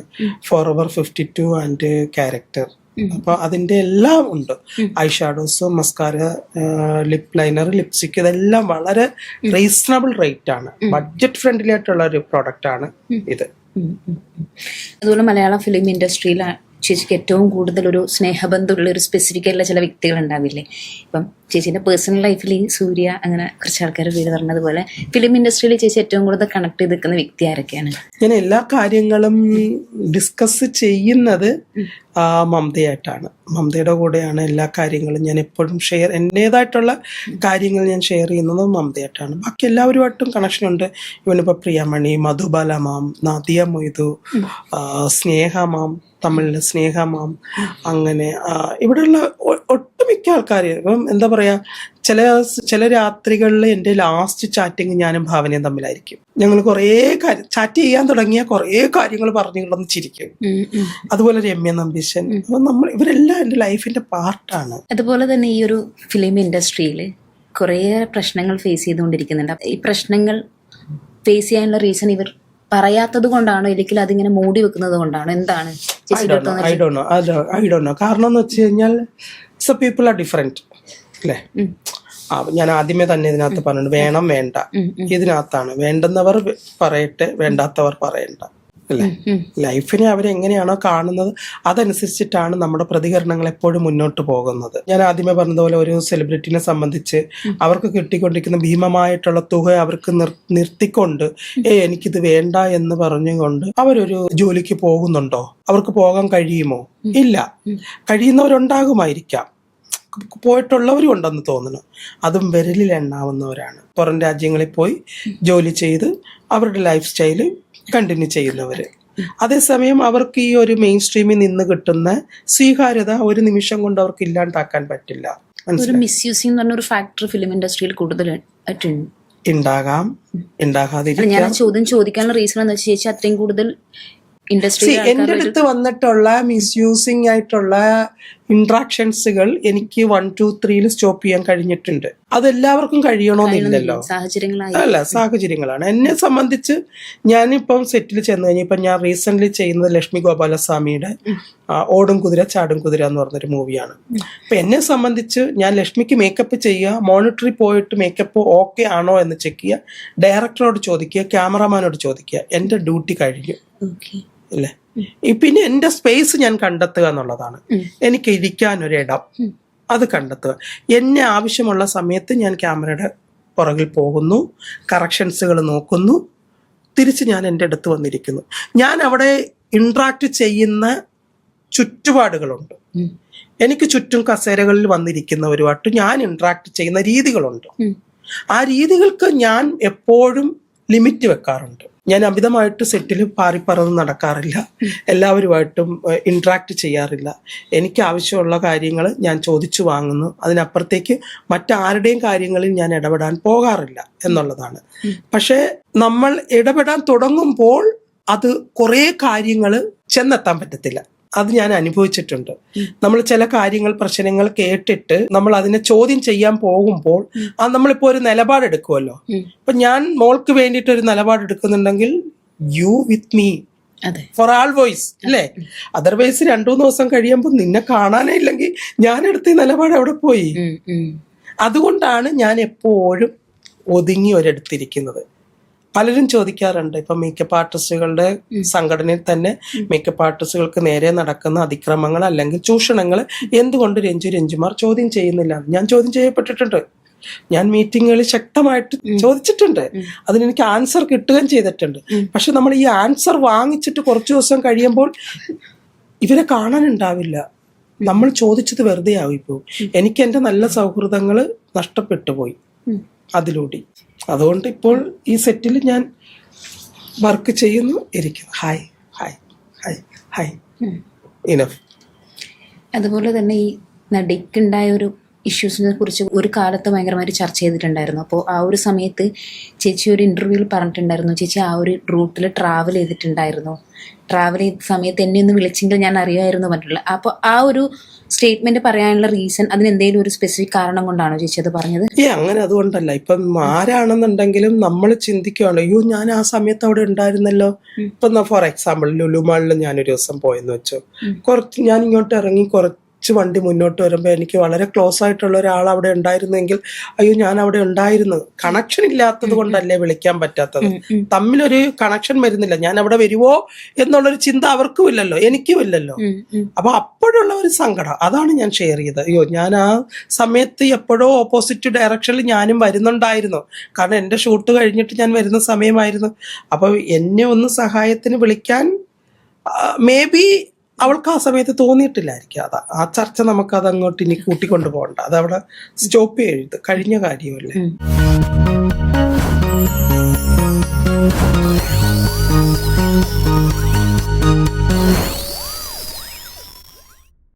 Forever 52 ആൻഡ് ക്യാരക്ടർ. അപ്പൊ അതിന്റെ എല്ലാം ഉണ്ട്, I shadows, mascara, lip liner, lipstick, ഇതെല്ലാം വളരെ റീസണബിൾ റേറ്റ് ആണ്, ബഡ്ജറ്റ് ഫ്രണ്ട്ലി ആയിട്ടുള്ള ഒരു പ്രോഡക്റ്റ് ആണ് ഇത്. അതുപോലെ മലയാളം ഫിലിം ഇൻഡസ്ട്രിയിൽ ചേച്ചിക്ക് ഏറ്റവും കൂടുതൽ ഒരു സ്നേഹബന്ധമുള്ള ഒരു സ്പെസിഫിക് ആയിട്ടുള്ള ചില വ്യക്തികൾ ഉണ്ടാവില്ലേ? ഇപ്പം ചേച്ചീൻ്റെ പേഴ്സണൽ ലൈഫിൽ സൂര്യ, അങ്ങനെ കുറച്ച് ആൾക്കാർ പേര് പറഞ്ഞതുപോലെ ഫിലിം ഇൻഡസ്ട്രിയിൽ ചേച്ചി ഏറ്റവും കൂടുതൽ കണക്ട് ചെയ്ത് നിൽക്കുന്ന വ്യക്തി ആരൊക്കെയാണ്? ഞാൻ എല്ലാ കാര്യങ്ങളും ഡിസ്കസ് ചെയ്യുന്നത് മമതയായിട്ടാണ്. മമതയുടെ കൂടെയാണ് എല്ലാ കാര്യങ്ങളും ഞാൻ എപ്പോഴും എൻ്റേതായിട്ടുള്ള കാര്യങ്ങൾ ഞാൻ ഷെയർ ചെയ്യുന്നത് മമതയായിട്ടാണ്. ബാക്കി എല്ലാവരുമായിട്ടും കണക്ഷൻ ഉണ്ട്. ഇവനിപ്പോൾ പ്രിയമണി, മധുബാല മാം, നാദിയ മൊയ്തു, സ്നേഹ മാം, തമിഴിലെ സ്നേഹ മാം, അങ്ങനെ ഇവിടെയുള്ള ഒട്ടുമിക്ക ആൾക്കാർ ഇപ്പം എന്താ പറയാ, ചില രാത്രികളിൽ എൻ്റെ ലാസ്റ്റ് ചാറ്റിങ് ഞാനും ഭാവനയും തമ്മിലായിരിക്കും. ഞങ്ങൾ കുറേ കാര്യം ചാറ്റ് ചെയ്യാൻ തുടങ്ങിയ കുറേ കാര്യങ്ങൾ പറഞ്ഞു കിടന്ന് ചിരിക്കും. അതുപോലെ രമ്യ നമ്പീശൻ, നമ്മൾ ഇവരെല്ലാം എൻ്റെ ലൈഫിന്റെ പാർട്ടാണ്. അതുപോലെ തന്നെ ഈ ഒരു ഫിലിം ഇൻഡസ്ട്രിയിൽ കുറേ പ്രശ്നങ്ങൾ ഫേസ് ചെയ്തുകൊണ്ടിരിക്കുന്നുണ്ട്. ഈ പ്രശ്നങ്ങൾ ഫേസ് ചെയ്യാനുള്ള റീസൺ ഇവർ പറയാത്തത് കൊണ്ടാണോ, അല്ലെങ്കിൽ അതിങ്ങനെ മൂടി വെക്കുന്നത് കൊണ്ടാണോ, എന്താണ്? I don't know. കാരണം എന്ന് വെച്ച് കഴിഞ്ഞാൽ പീപ്പിൾ ആർ ഡിഫറെന്റ് അല്ലേ. ഞാൻ ആദ്യമേ തന്നെ ഇതിനകത്ത് പറഞ്ഞു, വേണം വേണ്ട ഇതിനകത്താണ്. വേണ്ടുന്നവർ പറയട്ടെ, വേണ്ടാത്തവർ പറയണ്ട അല്ലേ. ലൈഫിനെ അവരെങ്ങനെയാണോ കാണുന്നത് അതനുസരിച്ചിട്ടാണ് നമ്മുടെ പ്രതികരണങ്ങൾ എപ്പോഴും മുന്നോട്ട് പോകുന്നത്. ഞാൻ ആദ്യമേ പറഞ്ഞതുപോലെ ഒരു സെലിബ്രിറ്റിനെ സംബന്ധിച്ച് അവർക്ക് കിട്ടിക്കൊണ്ടിരിക്കുന്ന ഭീമമായിട്ടുള്ള തുക അവർക്ക് നിർത്തിക്കൊണ്ട് എനിക്കിത് വേണ്ട എന്ന് പറഞ്ഞുകൊണ്ട് അവരൊരു ജോലിക്ക് പോകുന്നുണ്ടോ? അവർക്ക് പോകാൻ കഴിയുമോ? ഇല്ല. കഴിയുന്നവരുണ്ടാകുമായിരിക്കാം, പോയിട്ടുള്ളവരും ഉണ്ടെന്ന് തോന്നുന്നു. അതും വിരലിൽ എണ്ണാവുന്നവരാണ്. പുറം രാജ്യങ്ങളിൽ പോയി ജോലി ചെയ്ത് അവരുടെ ലൈഫ് സ്റ്റൈല് കണ്ടിന്യൂ ചെയ്യുന്നവര്. അതേസമയം അവർക്ക് ഈ ഒരു മെയിൻ സ്ട്രീമിൽ നിന്ന് കിട്ടുന്ന സ്വീകാര്യത ഒരു നിമിഷം കൊണ്ട് അവർക്ക് ഇല്ലാണ്ടാക്കാൻ പറ്റില്ല. ഒരു മിസ്യൂസിംഗ് എന്ന് പറഞ്ഞ ഒരു ഫാക്ടർ ഫിലിം ഇൻഡസ്ട്രിയിൽ കൂടുതൽ ഉണ്ടാകാം, ഉണ്ടാകാതിരിക്കാം. ഞാൻ ചോദ്യം ചോദിക്കാനുള്ള റീസൺ എന്ന് വെച്ചാൽ ചേച്ചി അത്രയും കൂടുതൽ ഇൻഡസ്ട്രി എന്റെ അടുത്ത് വന്നിട്ടുള്ള മിസ്യൂസിങ് ആയിട്ടുള്ള ഇന്ററാക്ഷൻസുകൾ എനിക്ക് 1, 2, 3 സ്റ്റോപ്പ് ചെയ്യാൻ കഴിഞ്ഞിട്ടുണ്ട്. അതെല്ലാവർക്കും കഴിയണമെന്നില്ലല്ലോ, അല്ല സാഹചര്യങ്ങളാണ്. എന്നെ സംബന്ധിച്ച് ഞാനിപ്പം സെറ്റിൽ ചെന്ന് കഴിഞ്ഞാൽ ഇപ്പം ഞാൻ റീസെന്റ് ചെയ്യുന്നത് ലക്ഷ്മി ഗോപാലസ്വാമിയുടെ ഓടും കുതിര ചാടും കുതിര എന്ന് പറഞ്ഞൊരു മൂവിയാണ്. അപ്പൊ എന്നെ സംബന്ധിച്ച് ഞാൻ ലക്ഷ്മിക്ക് മേക്കപ്പ് ചെയ്യുക, മോണിറ്ററിൽ പോയിട്ട് മേക്കപ്പ് ഓക്കെ ആണോ എന്ന് ചെക്ക് ചെയ്യുക, ഡയറക്ടറോട് ചോദിക്കുക, ക്യാമറമാനോട് ചോദിക്കുക. എന്റെ ഡ്യൂട്ടി കഴിഞ്ഞു അല്ലേ. പിന്നെ എന്റെ സ്പേസ് ഞാൻ കണ്ടെത്തുക എന്നുള്ളതാണ്. എനിക്ക് ഇരിക്കാനൊരിടം അത് കണ്ടെത്തുക. എന്നെ ആവശ്യമുള്ള സമയത്ത് ഞാൻ ക്യാമറയുടെ പുറകിൽ പോകുന്നു, കറക്ഷൻസുകൾ നോക്കുന്നു, തിരിച്ച് ഞാൻ എൻ്റെ അടുത്ത് വന്നിരിക്കുന്നു. ഞാൻ അവിടെ ഇന്ററാക്ട് ചെയ്യുന്ന ചുറ്റുപാടുകളുണ്ട്. എനിക്ക് ചുറ്റും കസേരകളിൽ വന്നിരിക്കുന്നവരുമായിട്ട് ഞാൻ ഇന്ററാക്ട് ചെയ്യുന്ന രീതികളുണ്ട്. ആ രീതികൾക്ക് ഞാൻ എപ്പോഴും ലിമിറ്റ് വെക്കാറുണ്ട്. ഞാൻ അമിതമായിട്ട് സെറ്റിൽ പാറിപ്പറന്ന് നടക്കാറില്ല, എല്ലാവരുമായിട്ടും ഇന്ററാക്ട് ചെയ്യാറില്ല. എനിക്ക് ആവശ്യമുള്ള കാര്യങ്ങൾ ഞാൻ ചോദിച്ചു വാങ്ങുന്നു, അതിനപ്പുറത്തേക്ക് മറ്റാരുടെയും കാര്യങ്ങളിൽ ഞാൻ ഇടപെടാൻ പോകാറില്ല എന്നുള്ളതാണ്. പക്ഷേ നമ്മൾ ഇടപെടാൻ തുടങ്ങുമ്പോൾ അത് കുറേ കാര്യങ്ങൾ ചെന്നെത്താൻ പറ്റത്തില്ല. അത് ഞാൻ അനുഭവിച്ചിട്ടുണ്ട്. നമ്മൾ ചില കാര്യങ്ങൾ, പ്രശ്നങ്ങൾ കേട്ടിട്ട് നമ്മൾ അതിനെ ചോദ്യം ചെയ്യാൻ പോകുമ്പോൾ നമ്മളിപ്പോ ഒരു നിലപാടെടുക്കുമല്ലോ. ഇപ്പൊ ഞാൻ മോൾക്ക് വേണ്ടിയിട്ട് ഒരു നിലപാടെടുക്കുന്നുണ്ടെങ്കിൽ you with me for all voice അല്ലേ. അതർവൈസ് 2-3 ദിവസം കഴിയുമ്പോൾ നിന്നെ കാണാനേ ഇല്ലെങ്കിൽ ഞാനെടുത്ത നിലപാട് അവിടെ പോയി. അതുകൊണ്ടാണ് ഞാൻ എപ്പോഴും ഒതുങ്ങി ഒരിടത്തിരിക്കുന്നത്. പലരും ചോദിക്കാറുണ്ട്, ഇപ്പൊ മേക്കപ്പ് ആർട്ടിസ്റ്റുകളുടെ സംഘടനയിൽ തന്നെ മേക്കപ്പ് ആർട്ടിസ്റ്റുകൾക്ക് നേരെ നടക്കുന്ന അതിക്രമങ്ങൾ അല്ലെങ്കിൽ ചൂഷണങ്ങൾ എന്തുകൊണ്ട് രഞ്ജുമാർ ചോദ്യം ചെയ്യുന്നില്ല? ഞാൻ ചോദ്യം ചെയ്യപ്പെട്ടിട്ടുണ്ട്. ഞാൻ മീറ്റിങ്ങുകളിൽ ശക്തമായിട്ട് ചോദിച്ചിട്ടുണ്ട്. അതിനെനിക്ക് ആൻസർ കിട്ടുകയും ചെയ്തിട്ടുണ്ട്. പക്ഷെ നമ്മൾ ഈ ആൻസർ വാങ്ങിച്ചിട്ട് കുറച്ചു ദിവസം കഴിയുമ്പോൾ ഇവരെ കാണാനുണ്ടാവില്ല. നമ്മൾ ചോദിച്ചത് വെറുതെ ആയിപ്പോവും. എനിക്ക് എൻ്റെ നല്ല സൗഹൃദങ്ങൾ നഷ്ടപ്പെട്ടു പോയി അതിലൂടെ. അതുകൊണ്ട് ഇപ്പോൾ ഈ സെറ്റിൽ ഞാൻ വർക്ക് ചെയ്യുന്നു, ഇരിക്കുന്നു. Hi hi hi hi enough. അതുപോലെ തന്നെ ഈ നടിക്കുണ്ടായ ഒരു ഇഷ്യൂസിനെ കുറിച്ച് ഒരു കാലത്ത് ഭയങ്കരമായിട്ട് ചർച്ച ചെയ്തിട്ടുണ്ടായിരുന്നു. അപ്പോൾ ആ ഒരു സമയത്ത് ചേച്ചി ഒരു ഇൻ്റർവ്യൂവിൽ പറഞ്ഞിട്ടുണ്ടായിരുന്നു, ചേച്ചി ആ ഒരു റൂട്ടിൽ ട്രാവൽ ചെയ്തിട്ടുണ്ടായിരുന്നു, ട്രാവൽ ചെയ്ത സമയത്ത് എന്നെ ഒന്ന് വിളിച്ചെങ്കിൽ ഞാൻ അറിയാമായിരുന്നു പറഞ്ഞിട്ടുള്ളത്. അപ്പോൾ ആ ഒരു സ്റ്റേറ്റ്മെന്റ് പറയാനുള്ള റീസൺ അതിനെന്തെങ്കിലും ഒരു സ്പെസിഫിക് കാരണം കൊണ്ടാണോ ചേച്ചി അത് പറഞ്ഞത്? അങ്ങനെ അതുകൊണ്ടല്ല. ഇപ്പം ആരാണെന്നുണ്ടെങ്കിലും നമ്മൾ ചിന്തിക്കുകയാണ്, അയ്യോ ഞാൻ ആ സമയത്ത് അവിടെ ഉണ്ടായിരുന്നല്ലോ. ഇപ്പം ഫോർ എക്സാമ്പിൾ ലുലുമാളിൽ ഞാനൊരു ദിവസം പോയെന്ന് വെച്ചോ, ഞാൻ ഇങ്ങോട്ട് ഇറങ്ങി കുറച്ച് വണ്ടി മുന്നോട്ട് വരുമ്പോൾ എനിക്ക് വളരെ ക്ലോസ് ആയിട്ടുള്ള ഒരാൾ അവിടെ ഉണ്ടായിരുന്നെങ്കിൽ അയ്യോ ഞാൻ അവിടെ ഉണ്ടായിരുന്നു. കണക്ഷൻ ഇല്ലാത്തത് കൊണ്ടല്ലേ വിളിക്കാൻ പറ്റാത്തത്. തമ്മിലൊരു കണക്ഷൻ വരുന്നില്ല. ഞാൻ അവിടെ വരുവോ എന്നുള്ളൊരു ചിന്ത അവർക്കും ഇല്ലല്ലോ, എനിക്കും ഇല്ലല്ലോ. അപ്പൊ അപ്പോഴുള്ള ഒരു സങ്കടം അതാണ് ഞാൻ ഷെയർ ചെയ്തത്. അയ്യോ ഞാൻ ആ സമയത്ത് എപ്പോഴോ ഓപ്പോസിറ്റ് ഡയറക്ഷനിൽ ഞാനും വരുന്നുണ്ടായിരുന്നു. കാരണം എൻ്റെ ഷൂട്ട് കഴിഞ്ഞിട്ട് ഞാൻ വരുന്ന സമയമായിരുന്നു. അപ്പൊ എന്നെ ഒന്ന് സഹായത്തിന് വിളിക്കാൻ മേ ബി അവൾക്ക് ആ സമയത്ത് തോന്നിയിട്ടില്ലായിരിക്കും. ആ ചർച്ച നമുക്ക് അത് അങ്ങോട്ട് ഇനി കൂട്ടിക്കൊണ്ടു പോകണ്ട, അതവിടെ സ്റ്റോപ്പ് ചെയ്ത് കഴിഞ്ഞ കാര്യമല്ലേ.